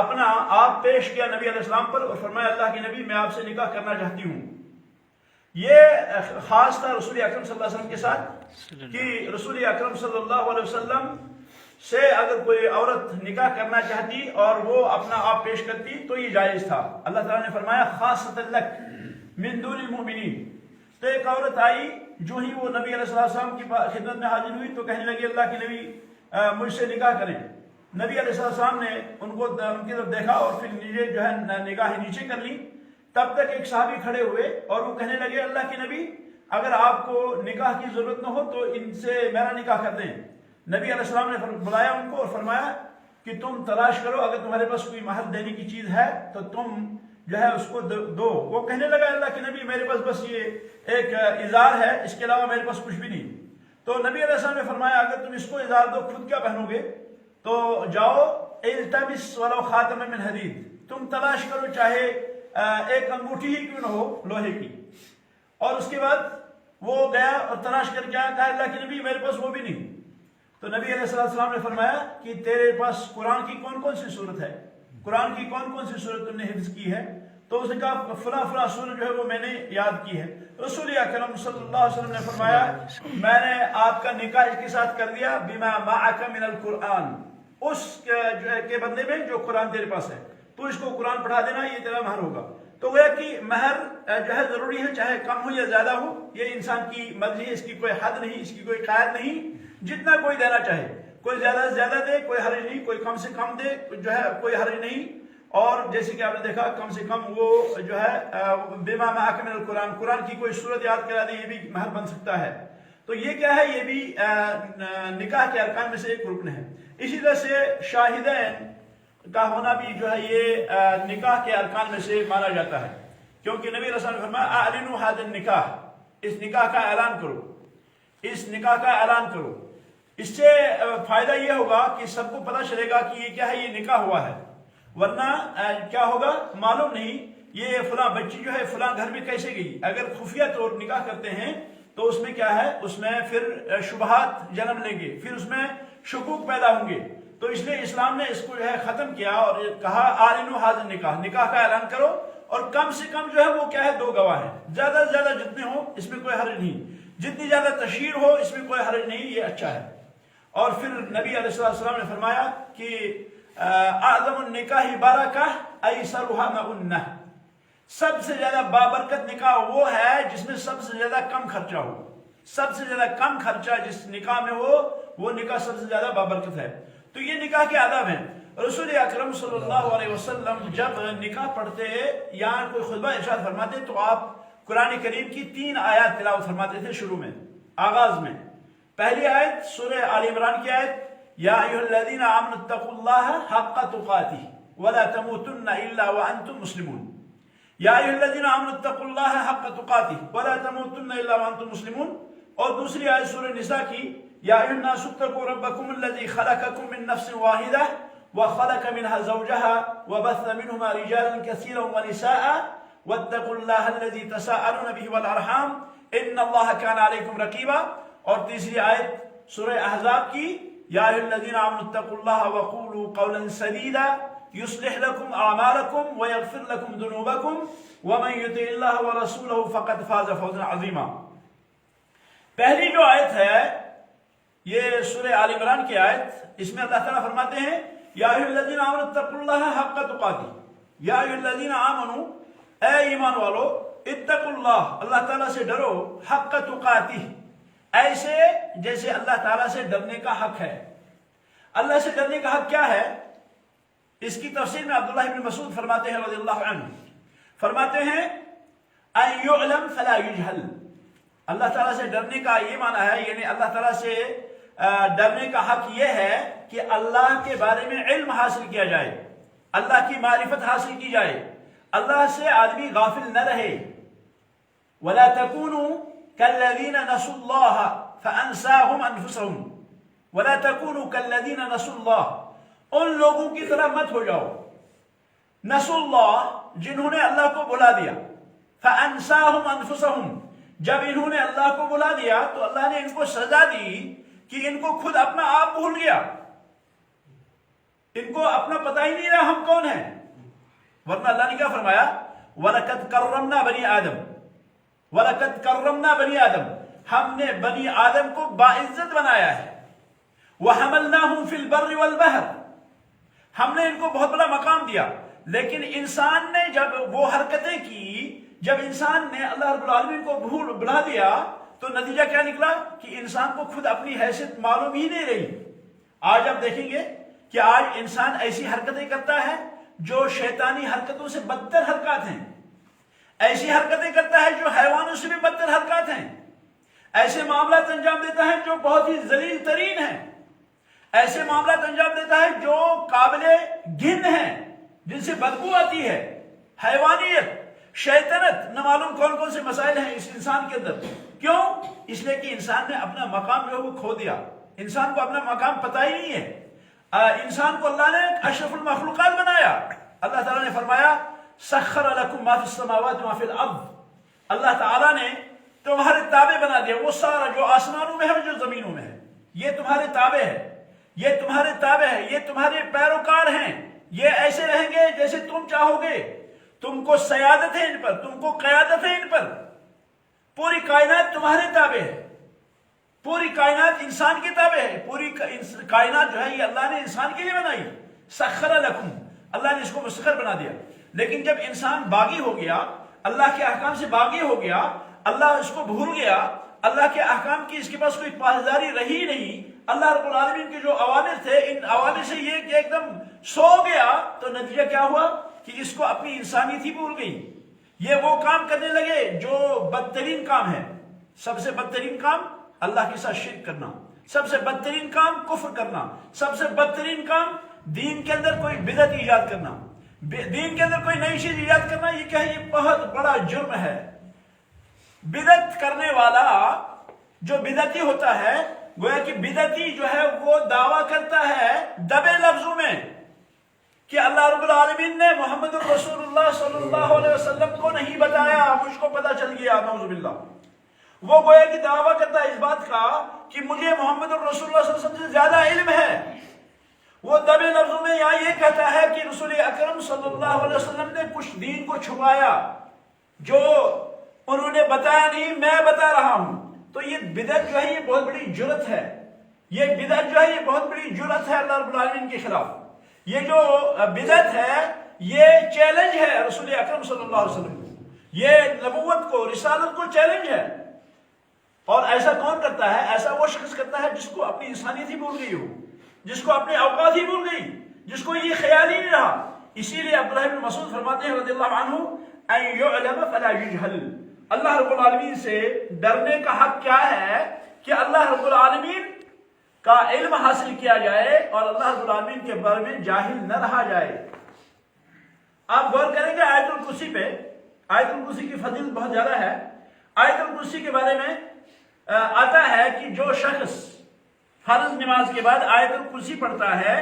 اپنا آپ پیش کیا نبی علیہ السلام پر اور فرمایا اللہ کے نبی میں آپ سے نکاح کرنا چاہتی ہوں. یہ خاص تھا رسول اکرم صلی اللہ علیہ وسلم کے ساتھ کہ رسول اکرم صلی اللہ علیہ وسلم سے اگر کوئی عورت نکاح کرنا چاہتی اور وہ اپنا آپ پیش کرتی تو یہ جائز تھا. اللہ تعالیٰ نے فرمایا خاصۃ لک من دون المؤمنین. تو ایک عورت آئی, جو ہی وہ نبی علیہ السلام کی خدمت میں حاضر ہوئی تو کہنے لگی اللہ کے نبی مجھ سے نکاح کریں. نبی علیہ السلام نے ان کی طرف دیکھا اور پھر نیچے جو ہے نگاہیں نیچے کر لی. تب تک ایک صحابی کھڑے ہوئے اور وہ کہنے لگے اللہ کے نبی اگر آپ کو نکاح کی ضرورت نہ ہو تو ان سے میرا نکاح کر دیں. نبی علیہ السلام نے بلایا ان کو اور فرمایا کہ تم تلاش کرو, اگر تمہارے پاس کوئی مہر دینے کی چیز ہے تو تم جو ہے اس کو دو. وہ کہنے لگا اللہ کے نبی میرے پاس بس یہ ایک ازار ہے, اس کے علاوہ میرے پاس کچھ بھی نہیں. تو نبی علیہ السلام نے فرمایا اگر تم اس کو ازار دو خود کیا پہنو گے, تو جاؤ التمس ولو خاتما من حدید, تم تلاش کرو چاہے ایک انگوٹھی ہی کیوں نہ ہو لوہے کی. اور اس کے بعد وہ گیا اور تلاش کر کے آیا, کہا اللہ کے نبی میرے پاس وہ بھی نہیں. تو نبی علیہ السلام نے فرمایا کہ تیرے پاس قرآن کی کون کون سی صورت ہے, قرآن کی کون کون سی صورت تم نے حفظ کی ہے. تو اس نے کہا فلاں فلاں صورت جو ہے وہ میں نے یاد کی ہے. رسول اکرم صلی اللہ علیہ وسلم نے فرمایا میں نے آپ کا نکاح اس کے ساتھ کر دیا بما معک من القرآن, اس کے بندے میں جو قرآن تیرے پاس ہے, تو اس کو قرآن پڑھا دینا, یہ تیرا مہر ہوگا. تو گویا کہ مہر جو ہے ضروری ہے چاہے کم ہو یا زیادہ ہو, یہ انسان کی مرضی ہے, اس کی کوئی حد نہیں, اس کی کوئی قید نہیں. جتنا کوئی دینا چاہے, کوئی زیادہ سے زیادہ دے کوئی حرج نہیں, کوئی کم سے کم دے جو ہے کوئی حرج نہیں. اور جیسے کہ آپ نے دیکھا کم سے کم وہ جو ہے بما معک من القرآن, قرآن کی کوئی صورت یاد کرا دے, یہ بھی مہر بن سکتا ہے. تو یہ کیا ہے, یہ بھی نکاح کے ارکان میں سے ایک رکن ہے. اسی طرح سے شاہدین کا ہونا بھی جو ہے یہ نکاح کے ارکان میں سے مانا جاتا ہے, کیونکہ نبی رسول نے فرمایا اعلنوا ھذا النکاح, اس نکاح کا اعلان کرو, اس نکاح کا اعلان کرو. اس سے فائدہ یہ ہوگا کہ سب کو پتہ چلے گا کہ یہ کیا ہے, یہ نکاح ہوا ہے. ورنہ کیا ہوگا معلوم نہیں, یہ فلاں بچی جو ہے فلاں گھر میں کیسے گئی. اگر خفیہ طور نکاح کرتے ہیں تو اس میں کیا ہے, اس میں پھر شبہات جنم لیں گے, پھر اس میں شکوک پیدا ہوں گے. تو اس لیے اسلام نے اس کو جو ہے ختم کیا اور کہا اعلنوا ھذا النکاح, نکاح کا اعلان کرو. اور کم سے کم جو ہے وہ کیا ہے, 2 گواہ ہیں. زیادہ سے زیادہ جتنے ہوں اس میں کوئی حرج نہیں, جتنی زیادہ تشہیر ہو اس میں کوئی حرج نہیں, یہ اچھا ہے. اور پھر نبی علیہ السلام نے فرمایا کہ اعظم النکاح برکہ ایسرها مؤنہ, سب سے زیادہ بابرکت نکاح وہ ہے جس میں سب سے زیادہ کم خرچہ ہو. سب سے زیادہ کم خرچہ جس نکاح میں ہو وہ نکاح سب سے زیادہ بابرکت ہے. تو یہ نکاح کے آداب ہیں. رسول اکرم صلی اللہ علیہ وسلم جب نکاح پڑھتے یا کوئی خطبہ ارشاد فرماتے تو آپ قرآن کریم کی 3 آیات تلاوت فرماتے تھے شروع میں, آغاز میں. پہلی آیت سورہ آل عمران کی آیت یا ایھا الذین آمنوا اتقوا اللہ حق تقاتہ ولا تموتن الا وانتم مسلمون. یا ایھا الذین آمنوا اتقوا اللہ حق تقاتہ ولا تموتن الا وانتم مسلمون. اور دوسری آیت سورہ نساء کی یا ایھا الناس اتقوا ربکم الذی خلقکم من نفس واحدہ وخلق منها زوجها وبث منهما رجالا كثيرا ونساء واتقوا الله الذي تساءلون به والارحام ان اللہ کان علیکم رقیبا، اور تیسری آیت سورہ احزاب کی یا ایھا الذین آمنوا اتقوا اللہ وقولوا قولا سدیدا یصلح لکم اعمالکم ویغفر لکم ذنوبکم ومن یطع اللہ ورسولہ فقد فاز فوزا عظیما۔ پہلی جو آیت ہے یہ سورہ آل عمران کی آیت، اس میں اللہ تعالیٰ فرماتے ہیں یا ایھا الذین آمنوا اتقوا اللہ حق تقاته، یا ایھا الذین آمنوا، اے ایمان والو، اتقوا اللہ، اللہ تعالیٰ سے ڈرو، حق تقاته، ایسے جیسے اللہ تعالیٰ سے ڈرنے کا حق ہے۔ اللہ سے ڈرنے کا حق کیا ہے؟ اس کی تفسیر میں عبداللہ بن مسعود فرماتے ہیں رضی اللہ عنہ، فرماتے ہیں ان یعلم فلا یجہل، اللہ تعالیٰ سے ڈرنے کا یہ معنی ہے، یعنی اللہ تعالیٰ سے ڈرنے کا حق یہ ہے کہ اللہ کے بارے میں علم حاصل کیا جائے، اللہ کی معرفت حاصل کی جائے، اللہ سے آدمی غافل نہ رہے۔ وَلَا تَكُونُوا كَالَّذِينَ نَسُوا اللَّهَ فَأَنْسَاهُمْ أَنفُسَهُمْ وَلَا تَكُونُوا كَالَّذِينَ نَسُوا اللَّهَ، ان لوگوں کی طرح مت ہو جاؤ، نسوا اللہ، جنہوں نے اللہ کو بھلا دیا، فَأَنْسَاهُمْ أَنفُسَهُمْ، جب انہوں نے اللہ کو بھلا دیا تو اللہ نے ان کو سزا دی کہ ان کو خود اپنا آپ بھول گیا، ان کو اپنا پتہ ہی نہیں رہا ہم کون ہیں۔ ورنہ اللہ نے کیا فرمایا؟ وَلَقَدْ كَرَّمْنَا بَنِي آدم، وَلَقَدْ كَرَّمْنَا بَنِي آدم، ہم نے بنی آدم کو باعزت بنایا ہے۔ وَحَمَلْنَاهُمْ فِي الْبَرِّ وَالْبَحْرِ، ہم نے ان کو بہت بڑا مقام دیا، لیکن انسان نے جب وہ حرکتیں کی، جب انسان نے اللہ رب العالمین کو بھلا دیا تو نتیجہ کیا نکلا کہ انسان کو خود اپنی حیثیت معلوم ہی نہیں رہی۔ آج آپ دیکھیں گے کہ آج انسان ایسی حرکتیں کرتا ہے جو شیطانی حرکتوں سے بدتر حرکات ہیں، ایسی حرکتیں کرتا ہے جو حیوانوں سے بھی بدتر حرکات ہیں، ایسے معاملات انجام دیتا ہے جو بہت ہی ذلیل ترین ہیں، ایسے معاملات انجام دیتا ہے جو قابل گھن ہیں، جن سے بدبو آتی ہے، حیوانیت، شیطنت، نہ معلوم کون کون سے مسائل ہیں اس انسان کے اندر۔ کیوں؟ اس لیے کہ انسان نے اپنا مقام جو ہے وہ کھو دیا، انسان کو اپنا مقام پتہ ہی نہیں ہے۔ انسان کو اللہ نے اشرف المخلوقات بنایا۔ اللہ تعالیٰ نے فرمایا سخر لکم ما فی السماوات وما فی الارض، اللہ تعالیٰ نے تمہارے تابع بنا دیا، وہ سارا جو آسمانوں میں ہے جو زمینوں میں ہے، یہ تمہارے تابع ہے، یہ تمہارے تابع ہے، یہ تمہارے پیروکار ہیں، یہ ایسے رہیں گے جیسے تم چاہو گے، تم کو سیادت ہے ان پر، تم کو قیادت ہے ان پر، پوری کائنات تمہارے تابع ہے، پوری کائنات انسان کے تابع ہے، پوری کائنات جو ہے یہ اللہ نے انسان کے لیے بنائی۔ سخر لکم، اللہ نے اس کو مسخر بنا دیا۔ لیکن جب انسان باغی ہو گیا، اللہ کے احکام سے باغی ہو گیا، اللہ اس کو بھول گیا، اللہ کے احکام کی اس کے پاس کوئی پاسداری رہی نہیں، اللہ رب العالمین کے جو اوامر تھے ان اوامر سے یہ کہ ایک دم سو گیا، تو نتیجہ کیا ہوا کہ اس کو اپنی انسانیت ہی بھول گئی۔ یہ وہ کام کرنے لگے جو بدترین کام ہے۔ سب سے بدترین کام اللہ کے ساتھ شرک کرنا، سب سے بدترین کام کفر کرنا، سب سے بدترین کام دین کے اندر کوئی بدعت ایجاد کرنا، دین کے اندر کوئی نئی چیز ایجاد کرنا۔ یہ کیا ہے؟ یہ بہت بڑا جرم ہے۔ بدعت کرنے والا جو بدعتی ہوتا ہے، گویا کہ بدعتی جو ہے وہ دعویٰ کرتا ہے دبے لفظوں میں کہ اللہ رب العالمین نے محمد الرسول اللہ صلی اللہ علیہ وسلم کو نہیں بتایا، مجھ کو پتہ چل گیا، نعوذ باللہ۔ وہ گویا کہ دعویٰ کرتا ہے اس بات کا کہ مجھے محمد الرسول اللہ صلی اللہ علیہ وسلم سے زیادہ علم ہے۔ وہ دبے لفظوں میں یا یہ کہتا ہے کہ رسول اکرم صلی اللہ علیہ وسلم نے کچھ دین کو چھپایا جو انہوں نے بتایا نہیں، میں بتا رہا ہوں۔ تو یہ بدعت جو ہے یہ بہت بڑی جرت ہے، یہ بدعت جو ہے یہ بہت بڑی جرت ہے اللہ رب العالمین کے خلاف۔ یہ جو بدعت ہے یہ چیلنج ہے رسول اکرم صلی اللہ علیہ وسلم کو، یہ نبوت کو، رسالت کو چیلنج ہے۔ اور ایسا کون کرتا ہے؟ ایسا وہ شخص کرتا ہے جس کو اپنی انسانیت ہی بھول گئی ہو، جس کو اپنے اوقات ہی بھول گئی، جس کو یہ خیال ہی نہیں رہا۔ اسی لیے عبداللہ بن مسعود فرماتے ہیں رضی اللہ عنہ ان یعلم فلا یجہل، اللہ رب العالمین سے ڈرنے کا حق کیا ہے کہ اللہ رب العالمین کا علم حاصل کیا جائے اور اللہ رب العالمین کے بارے میں جاہل نہ رہا جائے۔ آپ غور کریں گے آیت الکرسی پہ، آیت الکرسی کی فضیلت بہت زیادہ ہے۔ آیت الکرسی کے بارے میں آتا ہے کہ جو شخص فرض نماز کے بعد آیت الکرسی پڑھتا ہے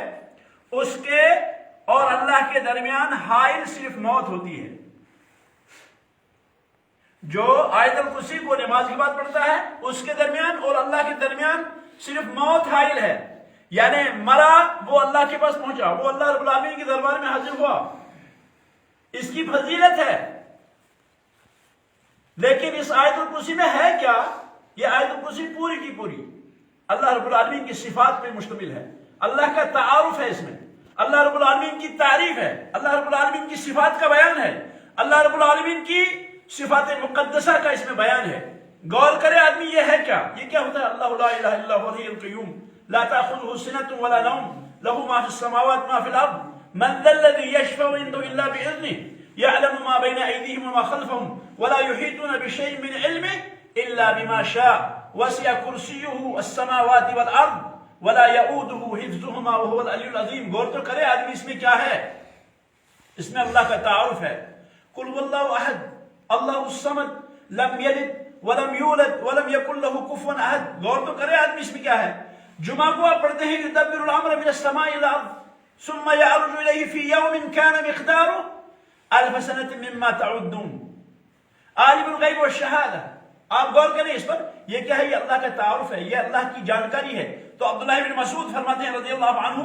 اس کے اور اللہ کے درمیان حائل صرف موت ہوتی ہے۔ جو آیت الکرسی کو نماز کے بعد پڑھتا ہے اس کے درمیان اور اللہ کے درمیان صرف موت حائل ہے، یعنی مرا وہ اللہ کے پاس پہنچا، وہ اللہ رب العالمین کے دربار میں حاضر ہوا، اس کی فضیلت ہے۔ لیکن اس آیت الکرسی میں ہے کیا؟ یہ آیت الکرسی پوری کی پوری اللہ رب العالمین کی صفات پہ مشتمل ہے، اللہ کا تعارف ہے، اس میں اللہ رب العالمین کی تعریف ہے، اللہ رب العالمین کی صفات کا بیان ہے، اللہ رب العالمین کی صفات مقدسہ کا اس میں بیان ہے۔ غور کرے آدمی یہ ہے کیا؟ یہ کیا ہوتا ہے؟ اللہ لا الہ الا هو الحی القیوم لا تأخذه سنة ولا نوم له ما في السماوات ما في الأرض من ذا الذي يشفع عنده إلا بإذنه يعلم ما بين أيديهم وما خلفهم ولا يحيطون بشيء من علمه إلا بما شاء وسع كرسيه السماوات والأرض ولا يؤوده حفظهما وهو العلي العظيم۔ غور تو کرے آدمی اس میں کیا ہے؟ اس میں اللہ کا تعارف ہے۔ قل والله احد اللہ الصمد لم یلد ولم یولد ولم یکن له کفوا احد۔ غور تو کرے آدمی اس میں کیا ہے؟ جمعہ کو آپ پڑھتے ہیں یدبر الامر من السماء الى الارض ثم يعرج اليه في يوم كان مقداره الف سنة مما تعدون عالم الغیب والشہادہ۔ آپ غور کریں اس پر، یہ کیا ہے؟ یہ اللہ کا تعارف ہے، یہ اللہ کی جانکاری ہے۔ تو عبداللہ بن مسعود فرماتے ہیں رضی اللہ عنہ،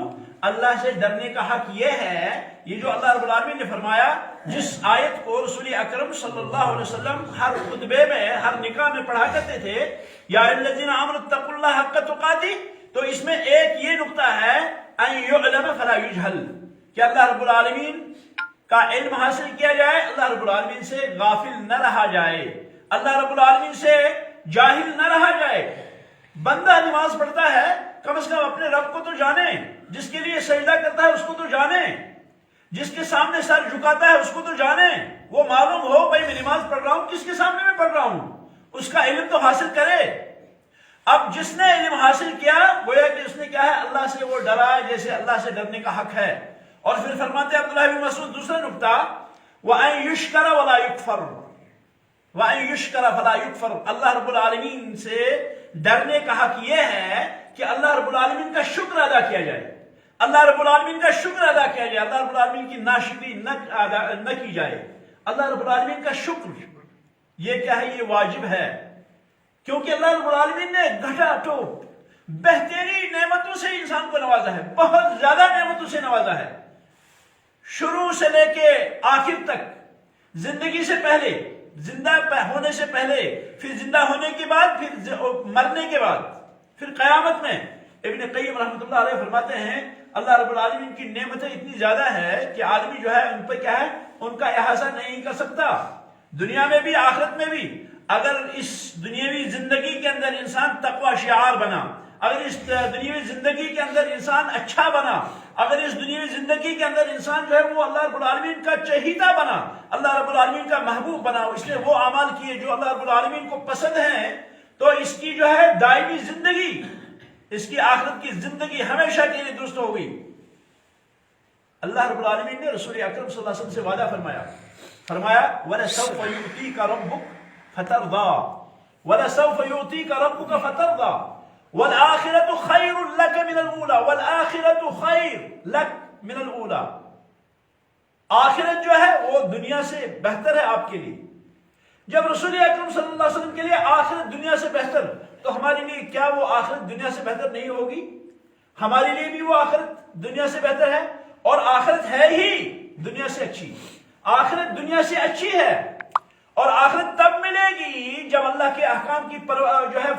اللہ سے ڈرنے کا حق یہ ہے، یہ جو اللہ رب العالمین نے فرمایا، جس آیت کو رسول اکرم صلی اللہ علیہ وسلم ہر خطبے میں ہر نکاح میں پڑھا کرتے تھے، یا الذین آمنوا اتقوا اللہ حق تقاتہ، تو اس میں ایک یہ نقطہ ہے ان یعلم فلا یجہل، کہ اللہ رب العالمین کا علم حاصل کیا جائے، اللہ رب العالمین سے غافل نہ رہا جائے، اللہ رب العالمین سے جاہل نہ رہا جائے۔ بندہ نماز پڑھتا ہے، کم از کم اپنے رب کو تو جانے، جس کے لیے سجدہ کرتا ہے اس کو تو جانے، جس کے سامنے سر جھکاتا ہے اس کو تو جانے، وہ معلوم ہو بھائی میں نماز پڑھ رہا ہوں، کس کے سامنے میں پڑھ رہا ہوں، اس کا علم تو حاصل کرے۔ اب جس نے علم حاصل کیا گویا کہ اس نے کیا ہے؟ اللہ سے وہ ڈرا جیسے اللہ سے ڈرنے کا حق ہے۔ اور پھر فرماتے ہیں عبداللہ بن مسعود دوسرا نقطہ، وَأَن يُشْكَرَ وَلَا يُكْفَرُ، وَأَن يُشْكَرَ فَلَا يُكْفَرُ، اللہ رب العالمین سے ڈرنے کا حق یہ ہے کہ اللہ رب العالمین کا شکر ادا کیا جائے، اللہ رب العالمین کا شکر ادا کیا جائے، اللہ رب العالمین کی ناشکری نہ کی جائے۔ اللہ رب العالمین کا شکر یہ کیا ہے؟ یہ واجب ہے، کیونکہ اللہ رب العالمین نے گھٹا ٹوپ بہترین نعمتوں سے انسان کو نوازا ہے، بہت زیادہ نعمتوں سے نوازا ہے، شروع سے لے کے آخر تک، زندگی سے پہلے، زندہ ہونے سے پہلے، پھر زندہ ہونے کے بعد، پھر مرنے کے بعد، پھر قیامت میں۔ ابن قیم رحمۃ اللہ علیہ فرماتے ہیں اللہ رب العالمین کی نعمتیں اتنی زیادہ ہے کہ آدمی جو ہے ان پہ کیا ہے؟ ان کا احاطہ نہیں کر سکتا، دنیا میں بھی آخرت میں بھی۔ اگر اس دنیاوی زندگی کے اندر انسان تقوی شعار بنا، اگر اس دنیاوی زندگی کے اندر انسان اچھا بنا، اگر اس دنیاوی زندگی کے اندر انسان جو ہے وہ اللہ رب العالمین کا چہیتا بنا، اللہ رب العالمین کا محبوب بنا، اس نے وہ اعمال کیے جو اللہ رب العالمین کو پسند ہیں، تو اس کی جو ہے دائمی زندگی، اس کی آخرت کی زندگی ہمیشہ کے لیے درست ہو گئی۔ اللہ رب العالمین نے رسول اکرم صلی اللہ علیہ وسلم سے وعدہ فرمایا وَلَسَوْفَ يُؤْتِيكَ رَبُّكَ فَتَرْضَىٰ وَلَسَوْفَ يُؤْتِيكَ رَبُّكَ فَتَرْضَىٰ وَالْآخِرَةُ خَيْرٌ لَكَ مِنَ الْأُولَىٰ وَالْآخِرَةُ خَيْرٌ لَكَ مِنَ الْأُولَىٰ، آخرت جو ہے وہ دنیا سے بہتر ہے آپ کے لیے۔ جب رسول اکرم صلی اللہ علیہ وسلم کے لیے آخرت دنیا سے بہتر، تو ہمارے لیے کیا وہ آخرت دنیا سے بہتر نہیں ہوگی؟ ہمارے لیے بھی وہ آخرت دنیا سے بہتر ہے، اور آخرت ہے ہی دنیا سے اچھی، آخرت دنیا سے اچھی ہے۔ اور آخرت تب ملے گی جب اللہ کے احکام کی جو ہے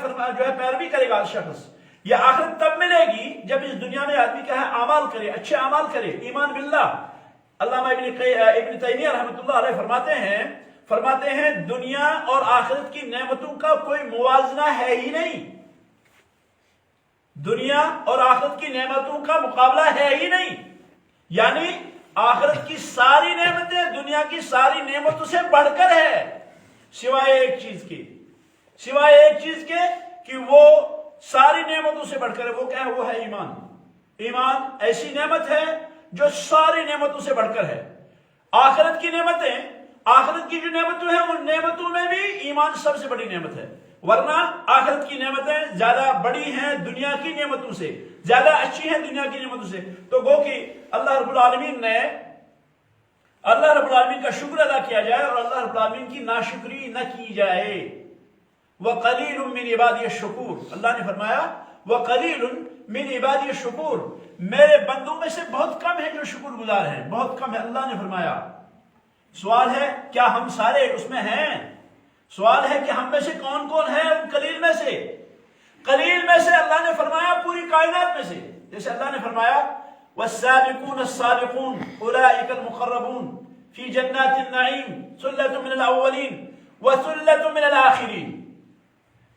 پیروی کرے گا شخص۔ یہ آخرت تب ملے گی جب اس دنیا میں آدمی کیا ہے؟ اعمال کرے، اچھے اعمال کرے، ایمان باللہ۔ علامہ ابن تیمیہ رحمۃ اللہ علیہ فرماتے ہیں دنیا اور آخرت کی نعمتوں کا کوئی موازنہ ہے ہی نہیں، دنیا اور آخرت کی نعمتوں کا مقابلہ ہے ہی نہیں، یعنی آخرت کی ساری نعمتیں دنیا کی ساری نعمتوں سے بڑھ کر ہے، سوائے ایک چیز کے کہ وہ ساری نعمتوں سے بڑھ کر ہے۔ وہ کیا ہے؟ وہ ہے ایمان۔ ایمان ایسی نعمت ہے جو ساری نعمتوں سے بڑھ کر ہے۔ آخرت کی نعمتیں، آخرت کی جو نعمتیں ہیں ان نعمتوں میں بھی ایمان سب سے بڑی نعمت ہے، ورنہ آخرت کی نعمتیں زیادہ بڑی ہیں دنیا کی نعمتوں سے، زیادہ اچھی ہیں دنیا کی نعمتوں سے۔ تو گو کہ اللہ رب العالمین نے اللہ رب العالمین کا شکر ادا کیا جائے اور اللہ رب العالمین کی ناشکری نہ کی جائے. وَقَلِيلٌ مِّنْ عِبَادِيَ الشُّكُورُ، اللہ نے فرمایا وَقَلِيلٌ مِّنْ عِبَادِيَ الشُّكُورُ، میرے بندوں میں سے بہت کم ہیں جو شکر گزار ہیں، بہت کم ہے. اللہ نے فرمایا. سوال ہے کیا ہم سارے اس میں ہیں؟ سوال ہے کہ ہم میں سے کون کون ہے ان قلیل میں سے؟ قلیل میں سے اللہ نے فرمایا پوری کائنات میں سے. جیسے اللہ نے فرمایا والسابقون السابقون اولئک المقربون فی جنات النعیم ثلۃ من الاولین وثلۃ من الآخرین.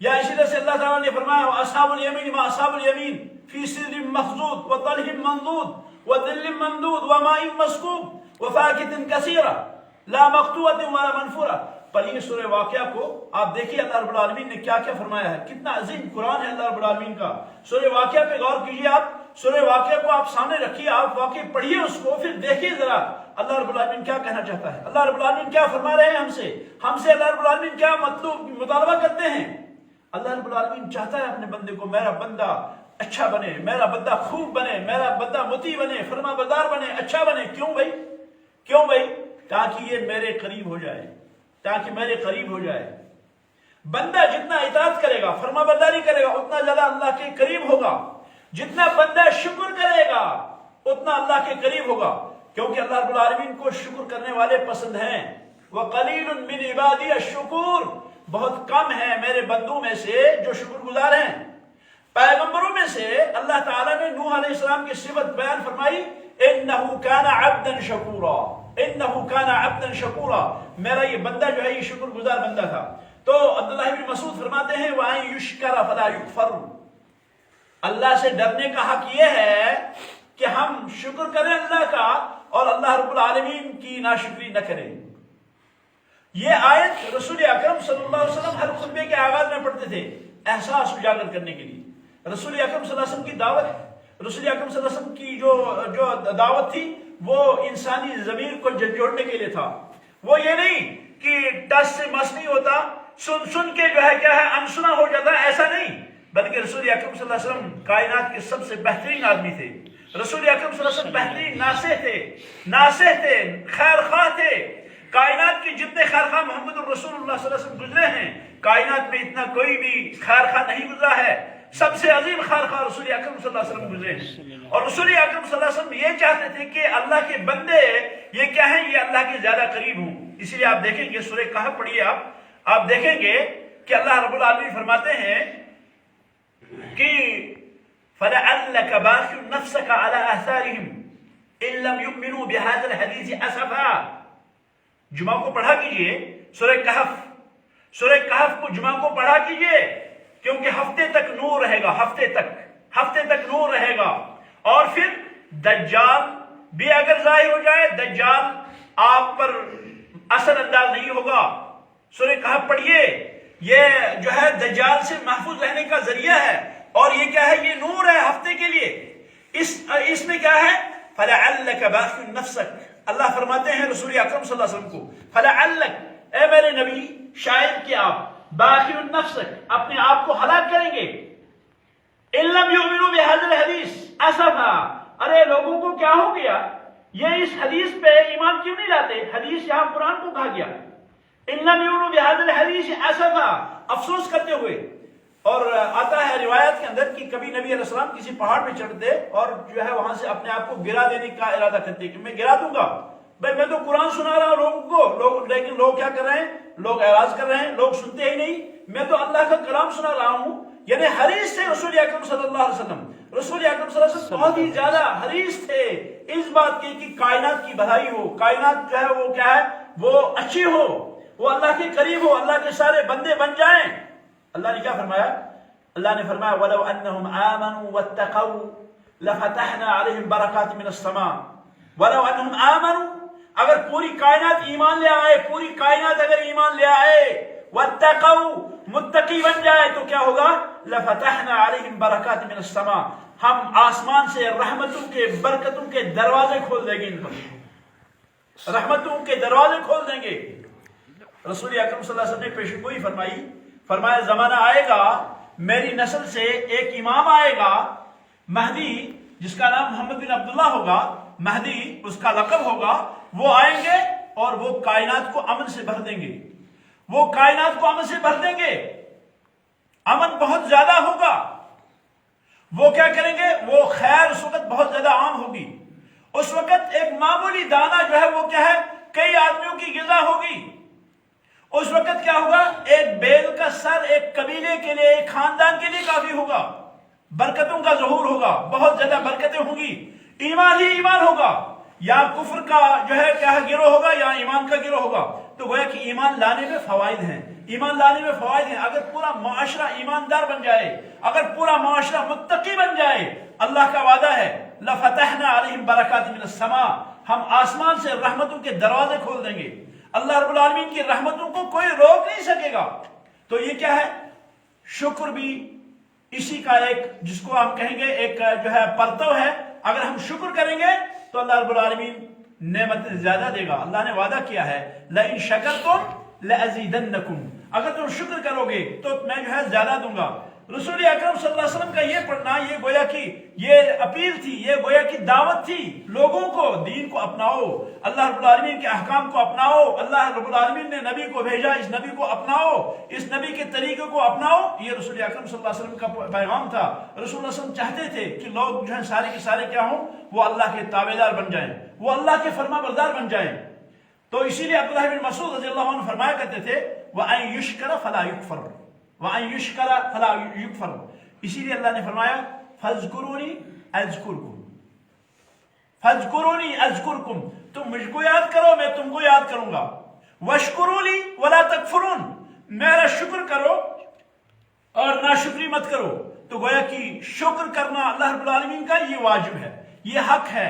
یا اسی طرح سے اللہ تعالیٰ نے فرمایا واصحاب الیمین ما اصحاب الیمین فی سدر مخضود وطلح منضود وظل ممدود وماء مسکوب وفاکہۃ کثیرہ لا مقطوعۃ ولا منفورہ. پڑھیے سورہ واقعہ کو، آپ دیکھیے اللہ رب العالمین نے کیا کیا فرمایا ہے. کتنا عظیم قرآن ہے اللہ رب العالمین کا. سورہ واقعہ پہ غور کیجیے. آپ سورہ واقعہ کو آپ سامنے رکھیے، آپ واقعی پڑھیے اس کو، پھر دیکھیے ذرا اللہ رب العالمین کیا کہنا چاہتا ہے. اللہ رب العالمین کیا فرما رہے ہیں ہم سے اللہ رب العالمین کیا مطالبہ کرتے ہیں. اللہ رب العالمین چاہتا ہے اپنے بندے کو میرا بندہ اچھا بنے، میرا بندہ خوب بنے، میرا بندہ مطیع بنے، فرما بردار بنے، اچھا بنے. کیوں بھائی؟ کیوں بھائی؟ تاکہ یہ میرے قریب ہو جائے، تاکہ میرے قریب ہو جائے. بندہ جتنا اطاعت کرے گا، فرما برداری کرے گا، اتنا زیادہ اللہ کے قریب ہوگا. جتنا بندہ شکر کرے گا اتنا اللہ کے قریب ہوگا، کیونکہ اللہ رب العالمین کو شکر کرنے والے پسند ہیں. وَقَلِيلٌ مِّنْ عِبَادِيَ الشُّكُورُ، بہت کم ہیں میرے بندوں میں سے جو شکر گزار ہیں. پیغمبروں میں سے اللہ تعالیٰ نے نوح علیہ السلام کی صفت بیان فرمائی إِنَّهُ كَانَ عَبْدًا شَكُورًا، إِنَّهُ كَانَ عَبْدًا شَكُورًا، میرا یہ بندہ جو ہے یہ شکر گزار بندہ تھا. تو عبداللہ بن مسعود فرماتے ہیں وَأَن يُشْكَرَ فَلَا يُكْفَرُ، اللہ سے ڈرنے کا حق یہ ہے کہ ہم شکر کریں اللہ کا اور اللہ رب العالمین کی ناشکری نہ کریں. یہ آیت رسول اکرم صلی اللہ علیہ وسلم ہر خطبے کے آغاز میں پڑھتے تھے احساس اجاگر کرنے کے لیے. رسول اکرم صلی اللہ علیہ وسلم کی دعوت، رسول اکرم صلی اللہ علیہ وسلم کی جو دعوت تھی وہ انسانی ضمیر کو جوڑنے کے لیے تھا. وہ یہ نہیں کہ ٹس سے مس نہیں ہوتا، سن کے جو ہے کیا ہے انسنا ہو جاتا ہے، ایسا نہیں. بلکہ رسول اکرم صلی اللہ علیہ وسلم کائنات کے سب سے بہترین آدمی تھے. رسول اکرم صلی اللہ علیہ وسلم بہترین ناصح تھے، خیر خواہ تھے. کائنات کے جتنے خیر خواہ محمد الرسول اللہ صلی اللہ علیہ وسلم گزرے ہیں، کائنات میں اتنا کوئی بھی خیر خواہ نہیں گزرا ہے. سب سے عظیم خیر خواہ رسول اکرم صلی اللہ علیہ وسلم گزرے ہیں. اور رسول اکرم صلی اللہ علیہ وسلم یہ چاہتے تھے کہ اللہ کے بندے یہ کیا ہیں، یہ اللہ کے زیادہ قریب ہوں. اسی لیے آپ دیکھیں گے سورہ کہف پڑھیے، آپ دیکھیں گے کہ اللہ رب العالمین فرماتے ہیں کہ فَلَعَلَّكَ بَاخِعٌ نَفْسَكَ عَلَىٰ آثَارِهِمْ إِن لَّمْ يُؤْمِنُوا بِهَٰذَا الْحَدِيثِ أَسَفًا. جمعہ کو پڑھا کیجئے سورہ کہف کو جمعہ کو پڑھا کیجئے، کیونکہ ہفتے تک نور رہے گا، ہفتے تک نور رہے گا. اور پھر دجال بھی اگر ظاہر ہو جائے، دجال آپ پر اثر انداز نہیں ہوگا. سورہ کہف پڑھیے، یہ جو ہے دجال سے محفوظ رہنے کا ذریعہ ہے. اور یہ کیا ہے، یہ نور ہے ہفتے کے لیے. اس میں کیا ہے فَلَعَلَّكَ بَاخِعٌ نَفْسَكَ. اللہ فرماتے ہیں رسول اکرم صلی اللہ علیہ وسلم کو فَلَعَلَّكَ، اے میرے نبی شاید کہ آپ بَاخِعٌ نَفْسَكَ اپنے آپ کو ہلاک کریں گے. إِن لَّمْ يُؤْمِنُوا بِهَٰذَا الْحَدِيثِ أَسَفًا، ارے لوگوں کو کیا ہو گیا، یہ اس حدیث پہ ایمان کیوں نہیں لاتے. حدیث یہاں قرآن کو کہا گیا. إِن لَّمْ يُؤْمِنُوا بِهَٰذَا الْحَدِيثِ أَسَفًا، افسوس کرتے ہوئے. اور آتا ہے روایت کے اندر کہ کبھی نبی علیہ السلام کسی پہاڑ پہ چڑھتے اور جو ہے وہاں سے اپنے آپ کو گرا دینے کا ارادہ کرتے کہ میں گرا دوں گا. بھائی میں تو قرآن سنا رہا ہوں لوگوں کو، لیکن لوگ کیا کر رہے ہیں، لوگ اعراض کر رہے ہیں، لوگ سنتے ہی نہیں. میں تو اللہ کا کلام سنا رہا ہوں. یعنی حریص تھے رسول اکرم صلی اللہ علیہ وسلم. رسول اکرم صلی اللہ علیہ وسلم بہت ہی زیادہ حریص تھے اس بات کی کہ کائنات کی بھلائی ہو، کائنات جو ہے وہ کیا ہے وہ اچھی ہو، وہ اللہ کے قریب ہو، اللہ کے سارے بندے بن جائیں. اللہ نے کیا فرمایا؟ اللہ نے فرمایا وَلَوْ أَنَّهُمْ آمَنُوا وَاتَّقَوْا لَفَتَحْنَا عَلَيْهِمْ بَرَكَاتٍ مِّنَ السَّمَاءِ. وَلَوْ أَنَّهُمْ آمَنُوا، اگر پوری کائنات ایمان لے آئے، پوری کائنات اگر ایمان لے آئے، وَاتَّقَوْا متقی بن جائے تو کیا ہوگا؟ لَفَتَحْنَا عَلَيْهِمْ بَرَكَاتٍ مِّنَ السَّمَاءِ، ہم آسمان سے رحمتوں کے برکتوں کے دروازے کھول دیں گے. ان پر رحمتوں کے دروازے کھول دیں گے. رسول اکرم صلی اللہ علیہ وسلم نے پیش گوئی فرمایا زمانہ آئے گا میری نسل سے ایک امام آئے گا مہدی، جس کا نام محمد بن عبداللہ ہوگا. مہدی اس کا لقب ہوگا. وہ آئیں گے اور وہ کائنات کو امن سے بھر دیں گے، وہ کائنات کو امن سے بھر دیں گے، امن بہت زیادہ ہوگا۔ وہ کیا کریں گے؟ وہ خیر اس وقت بہت زیادہ عام ہوگی۔ اس وقت ایک معمولی دانہ جو ہے وہ کیا ہے، کئی آدمیوں کی غذا ہوگی۔ اس وقت کیا ہوگا؟ ایک بیل کا سر ایک قبیلے کے لیے، ایک خاندان کے لیے کافی ہوگا۔ برکتوں کا ظہور ہوگا، بہت زیادہ برکتیں ہوں گی، ایمان ہی ایمان ہوگا، یا کفر کا جو ہے کیا گروہ ہوگا یا ایمان کا گروہ ہوگا۔ تو گویا کہ ایمان لانے میں فوائد ہیں، ایمان لانے میں فوائد ہیں۔ اگر پورا معاشرہ ایماندار بن جائے، اگر پورا معاشرہ متقی بن جائے، اللہ کا وعدہ ہے لَفَتَحْنَا عَلَيْهِمْ بَرَكَاتٍ مِنَ السَّمَاءِ، ہم آسمان سے رحمتوں کے دروازے کھول دیں گے۔ اللہ رب العالمین کی رحمتوں کو کوئی روک نہیں سکے گا۔ تو یہ کیا ہے؟ شکر بھی اسی کا ایک، جس کو ہم کہیں گے ایک جو ہے پرتو ہے۔ اگر ہم شکر کریں گے تو اللہ رب العالمین نعمت زیادہ دے گا۔ اللہ نے وعدہ کیا ہے لَإِن شَكَرْتُمْ لَأَزِيدَنَّكُمْ، اگر تم شکر کرو گے تو میں جو ہے زیادہ دوں گا۔ رسول اکرم صلی اللہ علیہ وسلم کا یہ پڑھنا، یہ گویا کہ یہ اپیل تھی، یہ گویا کہ دعوت تھی لوگوں کو، دین کو اپناؤ، اللہ رب العالمین کے احکام کو اپناؤ۔ اللہ رب العالمین نے نبی کو بھیجا، اس نبی کو اپناؤ، اس نبی کے طریقے کو اپناؤ۔ یہ رسول اکرم صلی اللہ علیہ وسلم کا پیغام تھا۔ رسول اللہ صلی اللہ علیہ وسلم چاہتے تھے کہ لوگ جو ہیں سارے کے سارے کیا ہوں، وہ اللہ کے تابعدار بن جائیں، وہ اللہ کے فرما بردار بن جائیں۔ تو اسی لیے عبداللہ بن مسعود رضی اللہ عنہ فرمایا کرتے تھے وَأَن يُشْكَرَ فَلَا يُكْفَرُ، وَأَن يُشْكَرَ فَلَا يُكْفَرُ۔ اسی لیے اللہ نے فرمایا فَاذْكُرُونِي أَذْكُرْكُمْ، فَاذْكُرُونِي أَذْكُرْكُمْ، تم مجھ کو یاد کرو میں تم کو یاد کروں گا۔ وَاشْكُرُوا لِي وَلَا تَكْفُرُونَ، میرا شکر کرو اور ناشکری مت کرو۔ تو گویا کہ شکر کرنا اللہ رب العالمین کا یہ واجب ہے، یہ حق ہے،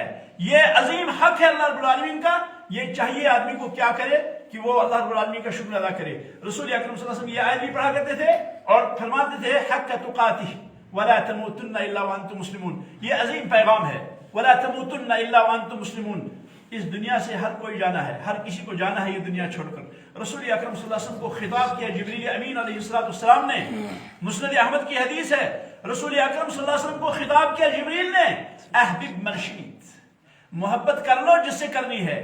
یہ عظیم حق ہے اللہ رب العالمین کا۔ یہ چاہیے آدمی کو کیا کرے کہ وہ اللہ رب العالمین کا شکر ادا کرے۔ رسول اکرم صلی اللہ علیہ وسلم یہ آیت بھی پڑھا کرتے تھے اور فرماتے تھے حق تقاتہ ولا تموتن الا وانتم مسلمون، یہ عظیم پیغام ہے، ولا تموتن الا وانتم مسلمون۔ اس دنیا سے ہر کوئی جانا ہے، ہر کسی کو جانا ہے یہ دنیا چھوڑ کر۔ رسول اکرم صلی اللہ علیہ وسلم کو خطاب کیا جبریل امین علیہ السلام نے، مسند احمد کی حدیث ہے، رسول اکرم صلی اللہ علیہ وسلم کو خطاب کیا جبریل نے، احبب من شئت، محبت کر لو جس سے کرنی ہے،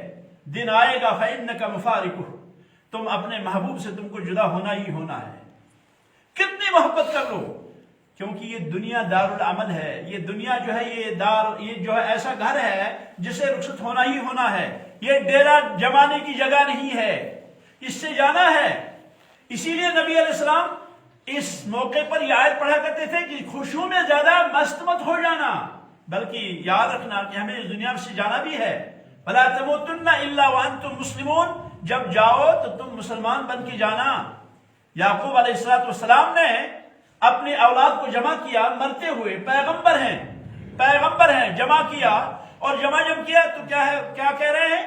دن آئے گا فإنک مفارقہ، تم اپنے محبوب سے تم کو جدا ہونا ہی ہونا ہے۔ کتنی محبت کر لو، کیونکہ یہ دنیا دار العمل ہے، یہ دنیا جو ہے یہ جو ہے ایسا گھر ہے جسے رخصت ہونا ہی ہونا ہے، یہ ڈیرا جمانے کی جگہ نہیں ہے، اس سے جانا ہے۔ اسی لیے نبی علیہ السلام اس موقع پر یہ آیت پڑھا کرتے تھے کہ خوشیوں میں زیادہ مست مت ہو جانا، بلکہ یاد رکھنا کہ ہمیں اس دنیا سے جانا بھی ہے۔ وَلَا تَمُوتُنَّ إِلَّا وَأَنْتُمْ مُسْلِمُونَ، جب جاؤ تو تم مسلمان بن کے جانا۔ یعقوب علیہ السلام نے اپنی اولاد کو جمع کیا، مرتے ہوئے، پیغمبر ہیں، جمع کیا، اور جمع جب کیا تو کیا کہہ رہے ہیں؟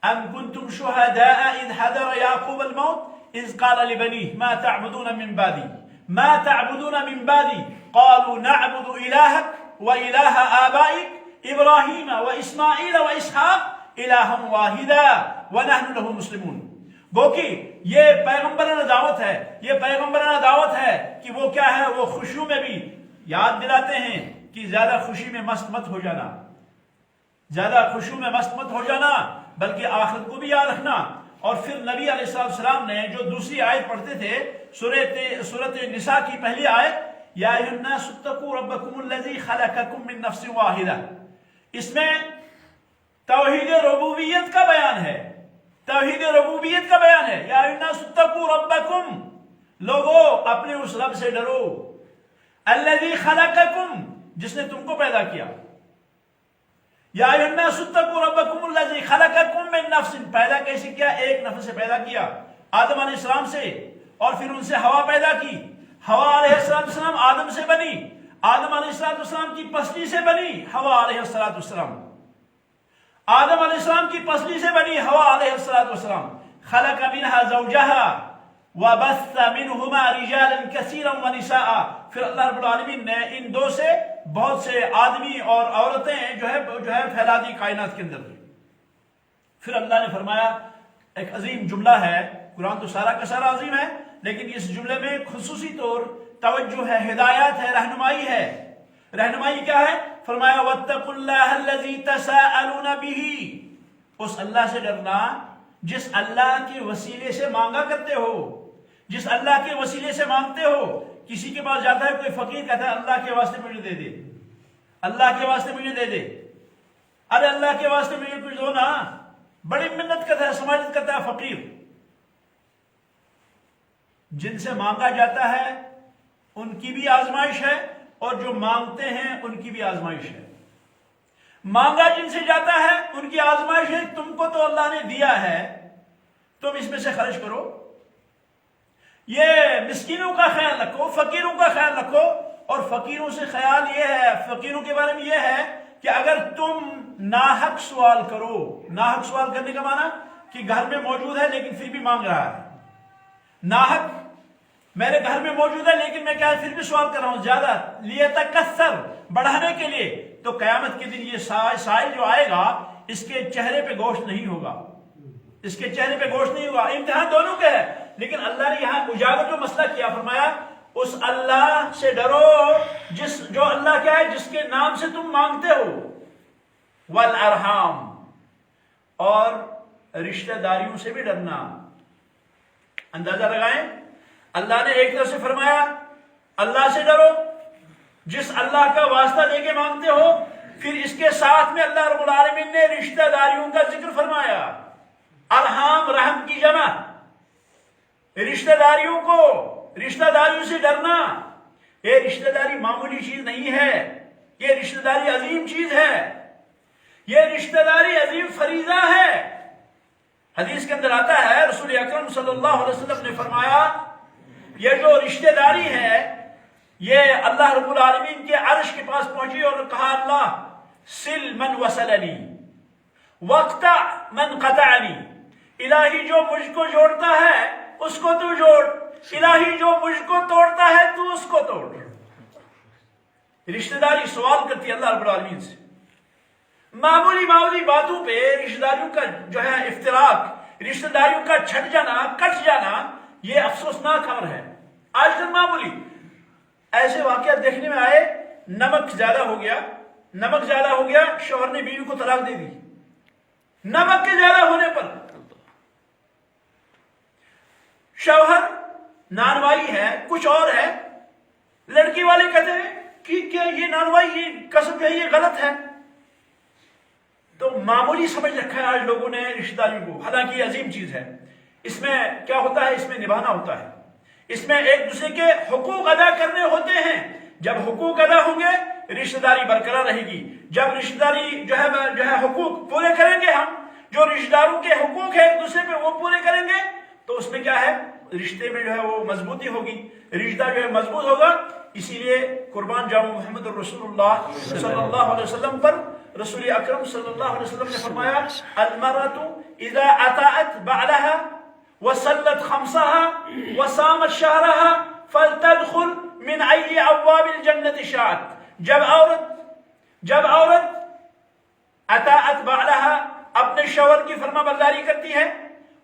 أَمْ كُنْتُمْ شُهَدَاءَ إِذْ حَضَرَ يَعْقُوبَ الْمَوْتُ إِذْ قَالَ لِبَنِيهِ مَا تَعْبُدُونَ مِنْ بَعْدِي قَالُوا نَعْبُدُ إِلَٰهَكَ وَإِلَٰهَ آبَائِكَ إِبْرَاهِيمَ وَإِسْمَاعِيلَ وَإِسْحَاقَ إِلَٰهًا وَاحِدًا وَنَحْنُ لَهُ مُسْلِمُونَ۔ گو کہ یہ پیغمبرانہ دعوت ہے، یہ پیغمبرانہ دعوت ہے کہ وہ کیا ہے، وہ خوشیوں میں بھی یاد دلاتے ہیں کہ زیادہ خوشی میں مست مت ہو جانا، زیادہ خوشیوں میں مست مت ہو جانا، بلکہ آخرت کو بھی یاد رکھنا۔ اور پھر نبی علیہ السلام نے جو دوسری آیت پڑھتے تھے سورۃ نساء کی پہلی آیت، یا ایھا الناس اتقوا ربکم الذی خلقکم من نفس واحدہ، اس میں توحید ربوبیت کا بیان ہے، توحید ربوبیت کا بیان ہے۔ یا ایھا الناس اتقوا ربکم، لوگو اپنے اس رب سے ڈرو، الذی خلقکم، جس نے تم کو پیدا کیا۔ یا ایھا الناس اتقوا ربکم الذی خلقکم من نفس، پیدا کیسے کیا؟ ایک نفس سے پیدا کیا، آدم علیہ السلام سے، اور پھر ان سے ہوا پیدا کی، ہوا علیہ السلام آدم سے بنی، آدم علیہ السلام کی پسلی سے بنی ہوا علیہ السلام، آدم علیہ السلام کی پسلی سے بنی ہوا علیہ السلام، خلق منها زوجها وبث منهما رجالا كثيرا ونساء، پھر اللہ رب العالمین نے ان دو سے بہت سے آدمی اور عورتیں جو ہے پھیلا دی کائنات کے اندر۔ پھر اللہ نے فرمایا، ایک عظیم جملہ ہے، قرآن تو سارا کا سارا عظیم ہے، لیکن اس جملے میں خصوصی طور توجہ ہے، ہدایات ہے، رہنمائی ہے۔ رہنمائی کیا ہے؟ فرمایا وَاتَّقُوا اللَّهَ الَّذِي تَسَاءَلُونَ بِهِ، اس اللہ سے ڈرنا جس اللہ کے وسیلے سے مانگا کرتے ہو، جس اللہ کے وسیلے سے مانگتے ہو۔ کسی کے پاس جاتا ہے کوئی فقیر، کہتا ہے اللہ کے واسطے مجھے دے دے، اللہ کے واسطے مجھے دے دے، ارے اللہ کے واسطے مجھے کچھ دو نا، بڑی منت کرتا ہے، سماجت کرتا ہے فقیر۔ جن سے مانگا جاتا ہے ان کی بھی آزمائش ہے، اور جو مانگتے ہیں ان کی بھی آزمائش ہے۔ مانگا جن سے جاتا ہے ان کی آزمائش ہے، تم کو تو اللہ نے دیا ہے، تم اس میں سے خرچ کرو۔ یہ مسکینوں کا خیال رکھو، فقیروں کا خیال رکھو، اور فقیروں سے خیال یہ ہے، فقیروں کے بارے میں یہ ہے کہ اگر تم ناحق سوال کرو، ناحق سوال کرنے کا معنی کہ گھر میں موجود ہے لیکن پھر بھی مانگ رہا ہے، ناحق میرے گھر میں موجود ہے لیکن میں کیا پھر بھی سوال کر رہا ہوں زیادہ، لیتکثر، بڑھانے کے لیے، تو قیامت کے دن یہ سائل جو آئے گا اس کے چہرے پہ گوشت نہیں ہوگا، اس کے چہرے پہ گوشت نہیں ہوگا۔ امتحان دونوں کے ہے، لیکن اللہ نے یہاں اجاگر جو مسئلہ کیا، فرمایا اس اللہ سے ڈرو جو اللہ کیا ہے، جس کے نام سے تم مانگتے ہو، والارحام، اور رشتہ داریوں سے بھی ڈرنا۔ اندازہ لگائیں، اللہ نے ایک طرف سے فرمایا اللہ سے ڈرو جس اللہ کا واسطہ لے کے مانگتے ہو، پھر اس کے ساتھ میں اللہ رب العالمین نے رشتہ داریوں کا ذکر فرمایا۔ ارحام، رحم کی جمع، رشتہ داریوں کو، رشتہ داریوں سے ڈرنا۔ یہ رشتہ داری معمولی چیز نہیں ہے، یہ رشتہ داری عظیم چیز ہے، یہ رشتہ داری عظیم فریضہ ہے۔ حدیث کے اندر آتا ہے رسول اکرم صلی اللہ علیہ وسلم نے فرمایا یہ جو رشتہ داری ہے یہ اللہ رب العالمین کے عرش کے پاس پہنچی اور کہا اللہ سل من وصلنی وقطع من قطعنی، الہی جو مجھ کو جوڑتا ہے اس کو تو جوڑ، الہی جو مجھ کو توڑتا ہے تو اس کو توڑ۔ رشتہ داری سوال کرتی ہے اللہ رب العالمین سے۔ معمولی باتوں پہ رشتہ داریوں کا جو ہے افتراق، رشتہ داریوں کا چھٹ جانا، کٹ جانا، یہ افسوسناک امر ہے۔ آج کل معمولی ایسے واقعات دیکھنے میں آئے، نمک زیادہ ہو گیا، شوہر نے بیوی کو طلاق دے دی، نمک کے زیادہ ہونے پر۔ شوہر نانوائی ہے، کچھ اور ہے، لڑکی والے کہتے ہیں کہ کیا یہ نانوائی، یہ قسم ہے، یہ غلط ہے۔ تو معمولی سمجھ رکھا ہے آج لوگوں نے رشتہ داری کو، حالانکہ یہ عظیم چیز ہے۔ اس میں کیا ہوتا ہے، اس میں نبھانا ہوتا ہے، اس میں ایک دوسرے کے حقوق ادا کرنے ہوتے ہیں۔ جب حقوق ادا ہوں گے رشتہ داری برقرار رہے گی۔ جب رشتہ داری جو ہے حقوق پورے کریں گے، ہم جو رشتہ داروں کے حقوق ہیں ایک دوسرے پہ وہ پورے کریں گے، تو اس میں کیا ہے، رشتے میں جو ہے وہ مضبوطی ہوگی، رشتہ جو ہے مضبوط ہوگا۔ اسی لیے قربان جاؤں محمد الرسول اللہ صلی اللہ علیہ وسلم پر رسول اکرم صلی اللہ علیہ وسلم نے فرمایا المرأة اذا اطاعت بعلها وصلت خمسها وصامت شهرها فلتدخل من ای ابواب الجنت شاءت۔ جب عورت اطاعت بعلها اپنے شوہر کی فرما برداری کرتی ہے،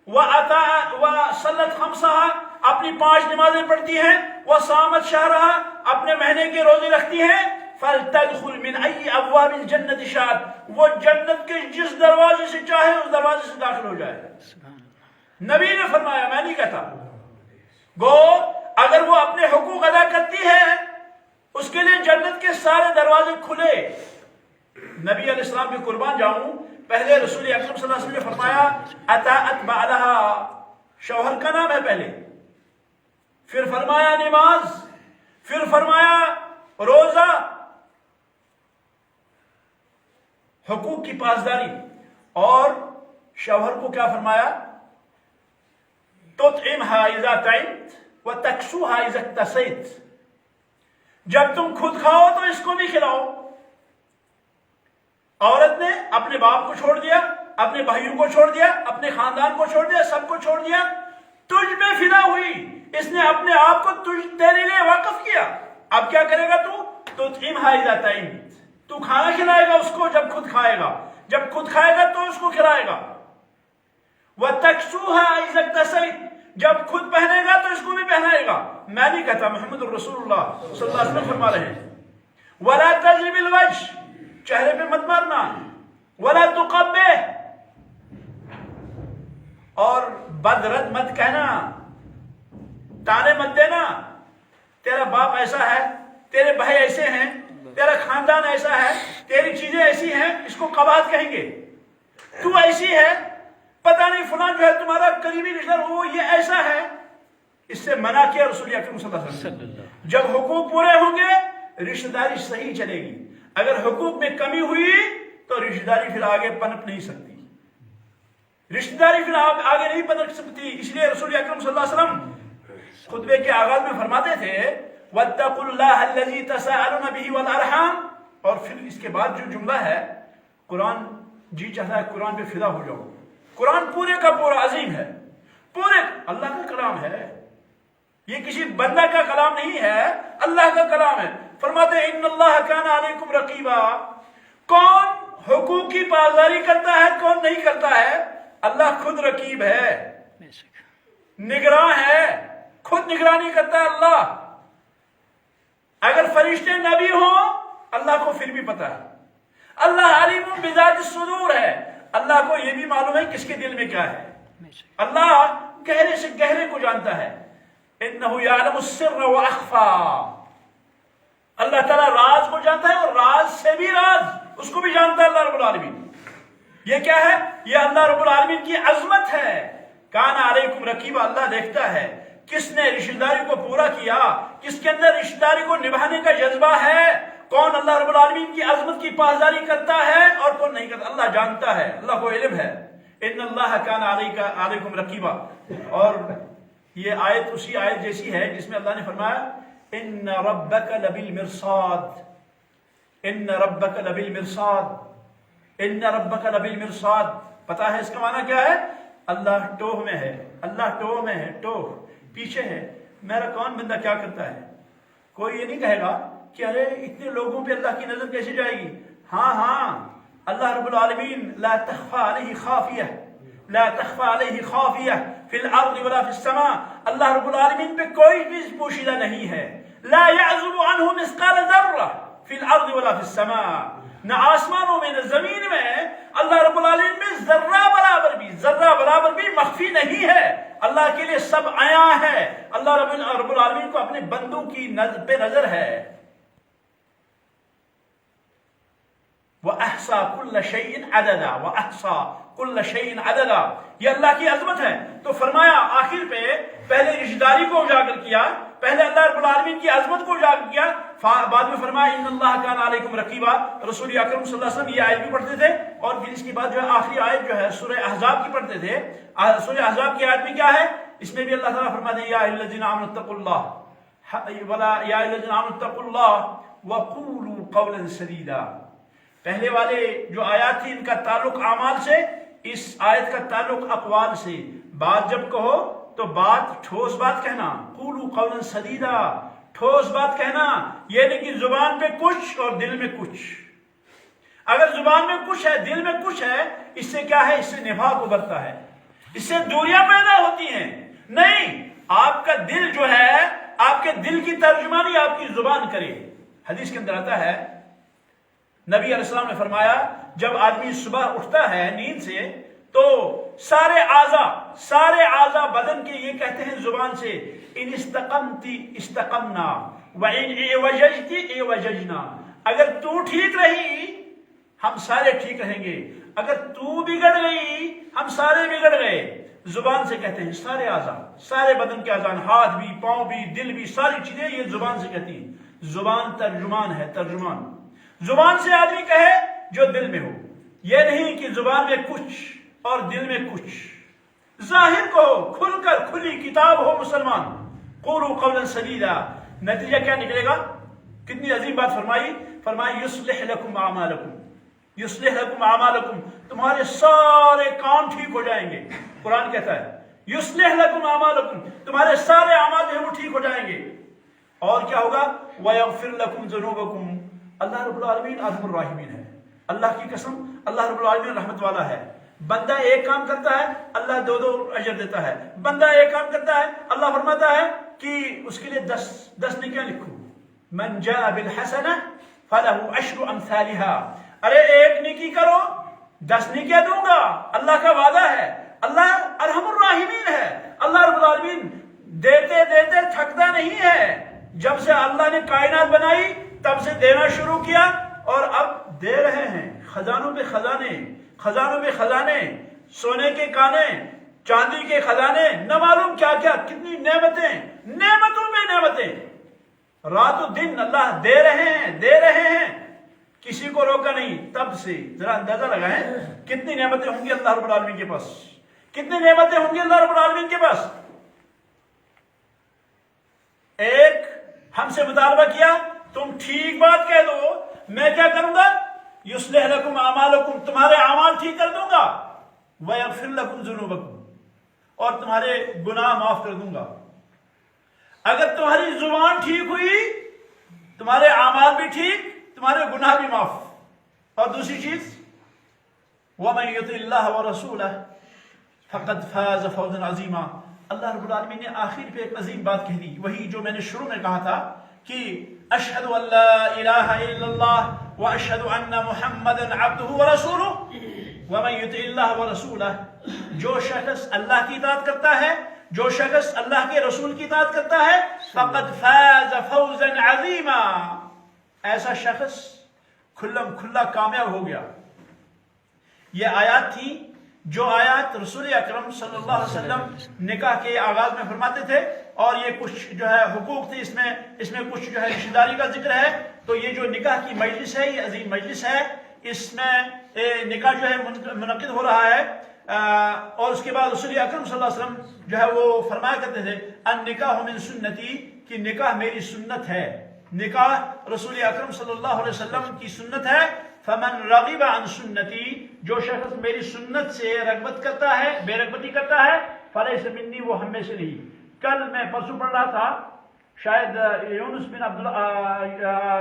وصلت خمسها اپنی 5 نمازیں پڑھتی ہیں، وصامت شهرها اپنے مہینے کے روزے رکھتی ہیں، فلتدخل من ای ابواب الجنت شاءت، وہ جنت کے جس دروازے سے چاہے اس دروازے سے داخل ہو جائے۔ نبی نے فرمایا، میں نہیں کہتا۔ گو اگر وہ اپنے حقوق ادا کرتی ہے اس کے لیے جنت کے سارے دروازے کھلے۔ نبی علیہ السلام کی قربان جاؤں، پہلے رسول اکرم صلی اللہ علیہ وسلم نے فرمایا اطاعت بعلها، شوہر کا نام ہے پہلے، پھر فرمایا نماز، پھر فرمایا روزہ، حقوق کی پاسداری، اور شوہر کو کیا فرمایا، تطعمها اذا طعمت وتكسوها اذا اكتسيت، جب تم خود کھاؤ تو اس کو بھی کھلاؤ۔ عورت نے اپنے باپ کو چھوڑ دیا، اپنے بھائیوں کو چھوڑ دیا، اپنے خاندان کو چھوڑ دیا، سب کو چھوڑ دیا، تجھ میں فدا ہوئی، اس نے اپنے آپ کو تیرے لیے وقف کیا۔ اب کیا کرے گا تو تطعمها اذا طعمت، تو کھانا کھلائے گا اس کو جب خود کھائے گا، جب خود کھائے گا تو اس کو کھلائے گا۔ وَتَكْسُوهَا إِذَا اكْتَسَيْتَ، جب خود پہنے گا تو اس کو بھی پہنائے گا۔ میں نہیں کہتا، محمد الرسول اللہ صلی اللہ علیہ وسلم فرما رہے ہیں۔ وَلَا تَضْرِبِ الْوَجْهِ، چہرے پہ مت مارنا، وَلَا تُقَبِّحْ، بد رد مت کہنا، تانے مت دینا، تیرا باپ ایسا ہے، تیرے بھائی ایسے ہیں، تیرا خاندان ایسا ہے، تیری چیزیں ایسی ہیں، اس کو قباحت کہیں گے، تو ایسی ہے، پتہ نہیں فلان جو ہے تمہارا قریبی رشتہ دار وہ یہ ایسا ہے. اس سے منع کیا رسول اکرم صلی اللہ علیہ وسلم. جب حقوق پورے ہوں گے رشتہ داری صحیح چلے گی، اگر حقوق میں کمی ہوئی تو رشتہ داری پھر آگے پنپ نہیں سکتی، رشتہ داری پھر آگے نہیں پنپ سکتی. اس لیے رسول اکرم صلی اللہ علیہ وسلم خطبے کے آغاز میں فرماتے تھے وَاتَّقُوا اللَّهَ الَّذِي تَسَاءَلُونَ بِهِ وَالْأَرْحَامَ، اور پھر اس کے بعد جو جملہ ہے، قرآن جی چاہتا ہے قرآن پہ فدا ہو جاؤ. قرآن پورے کا پورا عظیم ہے، پورے اللہ کا کلام ہے، یہ کسی بندہ کا کلام نہیں ہے، اللہ کا کلام ہے. فرماتے ہیں ان اللہ کان علیکم رقیبا، کون حقوق کی پاسداری کرتا ہے کون نہیں کرتا ہے؟ اللہ خود رقیب ہے، نگراں ہے، خود نگرانی کرتا ہے اللہ. اگر فرشتے نبی ہوں اللہ کو پھر بھی پتا ہے. اللہ علیم بذات الصدور ہے، اللہ کو یہ بھی معلوم ہے کس کے دل میں کیا ہے. اللہ گہرے سے گہرے کو جانتا ہے. انہ یعلم السر واخفا، اللہ تعالیٰ راز کو جانتا ہے اور راز سے بھی راز اس کو بھی جانتا ہے اللہ رب العالمین. یہ کیا ہے؟ یہ اللہ رب العالمین کی عظمت ہے. کان علیکم رقیبا، اللہ دیکھتا ہے کس نے رشتہ داری کو پورا کیا، کس کے اندر رشتہ داری کو نبھانے کا جذبہ ہے، کون اللہ رب العالمین کی عظمت کی پاسداری کرتا ہے اور کون نہیں کرتا. اللہ جانتا ہے، اللہ کو علم ہے. ان اللہ کان علیکم رقیبا. اور یہ آیت اسی آیت جیسی ہے جس میں اللہ نے فرمایا ان ربک لبالمرصاد، ان ربک لبالمرصاد، ان ربک لبالمرصاد. پتا ہے اس کا معنی کیا ہے؟ اللہ ٹوہ میں ہے، اللہ ٹوہ میں ہے، ٹوہ پیچھے ہے. میرا کون بندہ کیا کرتا ہے؟ کوئی یہ نہیں کہے گا کہ ارے اتنے لوگوں پہ اللہ کی نظر کیسے جائے گی. ہاں اللہ رب العالمین لا تخفى علیہ خافیہ، لا تخفى علیہ خافیہ فی الارض ولا فی السماء. اللہ رب العالمین پہ کوئی چیز پوشیدہ نہیں ہے. لا يعزب عنہ مثقال ذرہ فی الارض ولا فی السماء. نہ آسمانوں میں نہ زمین میں اللہ رب العالمین میں ذرہ برابر بھی مخفی نہیں ہے. اللہ کے لیے سب عیاں ہے. اللہ رب العالمین کو اپنے بندوں کی پہ نظر ہے. وَأَحْصَى كُلَّ شَيْءٍ عَدَدًا، وَأَحْصَى كُلَّ شَيْءٍ عَدَدًا. یہ اللہ کی عظمت ہے. تو فرمایا آخر پہ پہلے رشتہ داری کو اجاگر کیا، پہلے اللہ رب العالمین کی عظمت کو اجاگر کیا، بعد میں فرمایا ان اللہ کان علیکم رقیبا. رسول اکرم صلی اللہ علیہ وسلم یہ آیت بھی پڑھتے تھے اور پھر اس کے بعد جو ہے آخری آیت جو ہے سورہ احزاب کی پڑھتے تھے. سورہ احزاب کی آیت میں کیا ہے؟ اس میں بھی اللہ تعالیٰ فرماتے ہیں یا ایھا الذین آمنوا اتقوا اللہ یا ایھا الذین آمنوا اتقوا اللہ وقولوا قولا سدیدا. پہلے والے جو آیات تھی ان کا تعلق اعمال سے، اس آیت کا تعلق اقوال سے. بات جب کہو تو بات ٹھوس بات کہنا، قولوا قولا سدیدا، ٹھوس بات کہنا. یہ نہیں کہ زبان پہ کچھ اور دل میں کچھ. اگر زبان میں کچھ ہے دل میں کچھ ہے، اس سے کیا ہے؟ اس سے نفاق ابھرتا ہے، اس سے دوریاں پیدا ہوتی ہیں. نہیں، آپ کا دل جو ہے آپ کے دل کی ترجمانی آپ کی زبان کرے. حدیث کے اندر آتا ہے نبی علیہ السلام نے فرمایا جب آدمی صبح اٹھتا ہے نیند سے تو سارے اعضاء بدن کے یہ کہتے ہیں زبان سے ان استقمتی استقمنا وان اعوججتی اعوججنا. اگر تو ٹھیک رہی ہم سارے ٹھیک رہیں گے، اگر تو بگڑ گئی ہم سارے بگڑ گئے. زبان سے کہتے ہیں سارے اعضاء، سارے بدن کے اعضاء، ہاتھ بھی، پاؤں بھی، دل بھی، ساری چیزیں یہ زبان سے کہتی ہیں. زبان ترجمان ہے، ترجمان. زبان سے آدمی کہے جو دل میں ہو، یہ نہیں کہ زبان میں کچھ اور دل میں کچھ. ظاہر کو کھل کر کھلی کتاب ہو مسلمان. قولوا قولا سدیدا. نتیجہ کیا نکلے گا؟ کتنی عظیم بات فرمائی یصلح لکم اعمالکم، یصلح لکم اعمالکم، تمہارے سارے کام ٹھیک ہو جائیں گے. قرآن کہتا ہے یصلح لکم اعمالکم، تمہارے سارے اعمال جو ہیں وہ ٹھیک ہو جائیں گے. اور کیا ہوگا؟ ویغفر لکم ذنوبکم. اللہ رب العالمین ارحم الراحمین ہے. اللہ کی قسم اللہ رب العالمین رحمت والا ہے. بندہ ایک کام کرتا ہے اللہ دو اجر دیتا ہے. بندہ ایک کام کرتا ہے اللہ فرماتا ہے کہ اس کے لیے 10 نیکیاں لکھو. من جاء بالحسنہ فلہ عشر امثالها. ارے ایک نیکی کرو 10 نیکیاں دوں گا. اللہ کا وعدہ ہے. اللہ ارحم الراحمین ہے. اللہ رب العالمین دیتے دیتے تھکتا نہیں ہے. جب سے اللہ نے کائنات بنائی تب سے دینا شروع کیا اور اب دے رہے ہیں. خزانوں پہ خزانے، خزانوں پہ خزانے، سونے کے کانے، چاندی کے خزانے، نہ معلوم کیا کیا، کتنی نعمتیں، نعمتوں میں نعمتیں. رات و دن اللہ دے رہے ہیں، دے رہے ہیں، کسی کو روکا نہیں. تب سے ذرا اندازہ لگائیں کتنی نعمتیں ہوں گی اللہ رب العالمین کے پاس، کتنی نعمتیں ہوں گی اللہ رب العالمین کے پاس. ایک ہم سے مطالبہ کیا تم ٹھیک بات کہہ دو، میں کیا کروں گا؟ یصلح لکم اعمالکم، تمہارے اعمال ٹھیک کر دوں گا. ویغفر لکم ذنوبکم، اور تمہارے گناہ معاف کر دوں گا. اگر تمہاری زبان ٹھیک ہوئی تمہارے اعمال بھی ٹھیک، تمہارے گناہ بھی معاف. اور دوسری چیز وَمَن يُطِعِ اللَّهَ وَرَسُولَهُ فَقَدْ فَازَ فَوْزًا عَظِيمًا. اللہ رب العالمین نے آخر پہ ایک عظیم بات کہہ دی، وہی جو میں نے شروع میں کہا تھا کہ اشہد ان لا الہ الا اللہ واشہد ان محمدا عبدہ ورسولہ. ومن یطع اللہ ورسولہ، جو شخص اللہ کی اطاعت کرتا ہے، جو شخص اللہ کے رسول کی اطاعت کرتا ہے، فقد فاز فوزا عظیما، ایسا شخص کھلم کھلا کامیاب ہو گیا. یہ آیات تھی جو آیات رسول اکرم صلی اللہ علیہ وسلم نکاح کے آغاز میں فرماتے تھے. اور یہ کچھ جو ہے حقوق تھے، اس میں کچھ جو ہے رشتہ داری کا ذکر ہے. تو یہ جو نکاح کی مجلس ہے، یہ عظیم مجلس ہے. اس میں نکاح جو ہے منعقد ہو رہا ہے. اور اس کے بعد رسول اکرم صلی اللہ علیہ وسلم جو ہے وہ فرمایا کرتے تھے النکاح من سنتی، کہ نکاح میری سنت ہے. نکاح رسول اکرم صلی اللہ علیہ وسلم کی سنت ہے. فمن رغب عن سنتی، جو شخص میری سنت سے رغبت کرتا ہے، بے رغبتی کرتا ہے، فلیس منی، وہ ہم میں سے نہیں. کل میں پرسوں پڑھ رہا تھا، شاید یونس بن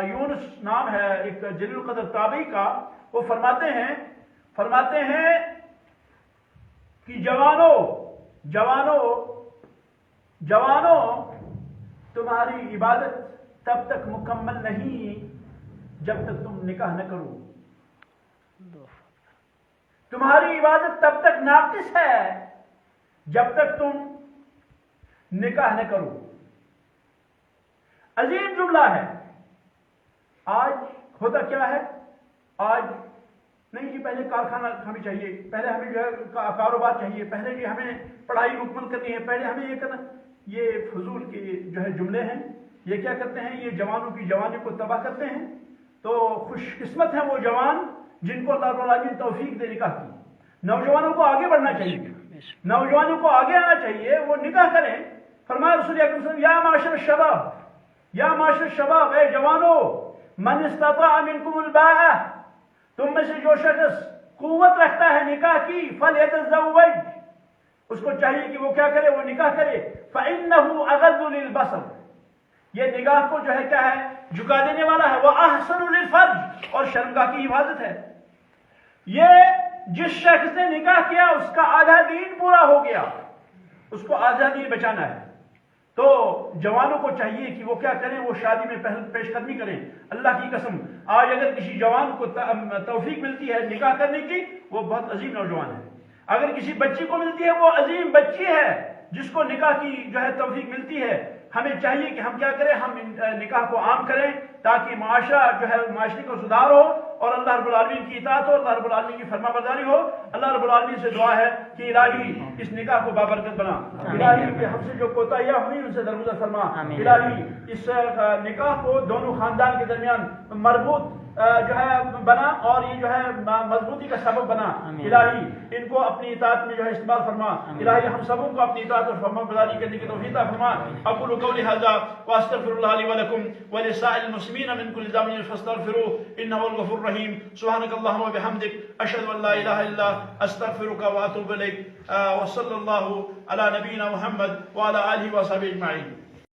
یونس نام ہے ایک جلیل القدر تابعی کا. وہ فرماتے ہیں کہ جوانوں تمہاری عبادت تب تک مکمل نہیں جب تک تم نکاح نہ کرو. تمہاری عبادت تب تک ناقص ہے جب تک تم نکاح نہ کرو. عظیم جملہ ہے. آج ہوتا کیا ہے؟ آج نہیں جی، پہلے کارخانہ ہمیں چاہیے، پہلے ہمیں جو ہے کاروبار چاہیے، پہلے جی ہمیں پڑھائی مکمل کرنی ہے، پہلے ہمیں یہ کرنا. یہ فضول کے جو ہے جملے ہیں. یہ کیا کرتے ہیں؟ یہ جوانوں کی جوانی کو تباہ کرتے ہیں. تو خوش قسمت ہیں وہ جوان جن کو اللہ رب العالمین توفیق دے نکاح کی. نوجوانوں کو آگے بڑھنا چاہیے، نوجوانوں کو آگے آنا چاہیے، وہ نکاح کریں. فرمایا رسول اکرم صلی اللہ علیہ وسلم یا معاشر الشباب، یا معاشر الشباب، اے جوانوں، من استطاع منکم الباءۃ، تم میں سے جو شخص قوت رکھتا ہے نکاح کی، فلیتزوج، اس کو چاہیے کہ وہ کیا کرے؟ وہ نکاح کرے. فإنہ اغض للبصر، یہ نگاہ کو جو ہے کیا ہے؟ جھکا دینے والا ہے. وأحسن للفرج، اور شرمگاہ کی حفاظت ہے. یہ جس شخص نے نکاح کیا اس کا آدھا دین پورا ہو گیا، اس کو آدھا دین بچانا ہے. تو جوانوں کو چاہیے کہ وہ کیا کریں؟ وہ شادی میں پیش قدمی کریں. اللہ کی قسم، آج اگر کسی جوان کو توفیق ملتی ہے نکاح کرنے کی، وہ بہت عظیم نوجوان ہے. اگر کسی بچی کو ملتی ہے، وہ عظیم بچی ہے جس کو نکاح کی جو ہے توفیق ملتی ہے. ہمیں چاہیے کہ ہم کیا کریں؟ ہم نکاح کو عام کریں تاکہ معاشرہ جو ہے معاشرے کو سدھار ہو اور اللہ رب العالمین کی اطاعت ہو، اللہ رب العالمین کی فرما برداری ہو. اللہ رب العالمین سے دعا ہے کہ الہی اس نکاح کو بابرکت بنا. الہی کہ ہم سے جو کوتاہیاں ہوئی ان سے درگزر فرما. الہی اس نکاح کو دونوں خاندان کے درمیان مربوط جو ہے بنا اور یہ جو ہے مضبوطی کا سبب بنا. الہی ان کو اپنی اطاعت میں جو ہے استعمال فرما. الہی ہم سبوں کو اپنی اطاعت اور فرما برداری کرنے کی توفیق عطا فرما. اقول قولی ھذا واستغفر الله لي ولكم ولسائر المسلمين من كل ذنب فاستغفروه انه هو الغفور الرحيم. سبحانك اللهم وبحمدك اشهد ان لا اله الا انت استغفرك واتوب اليك. وصلى الله على نبينا محمد وعلى اله وصحبه اجمعين.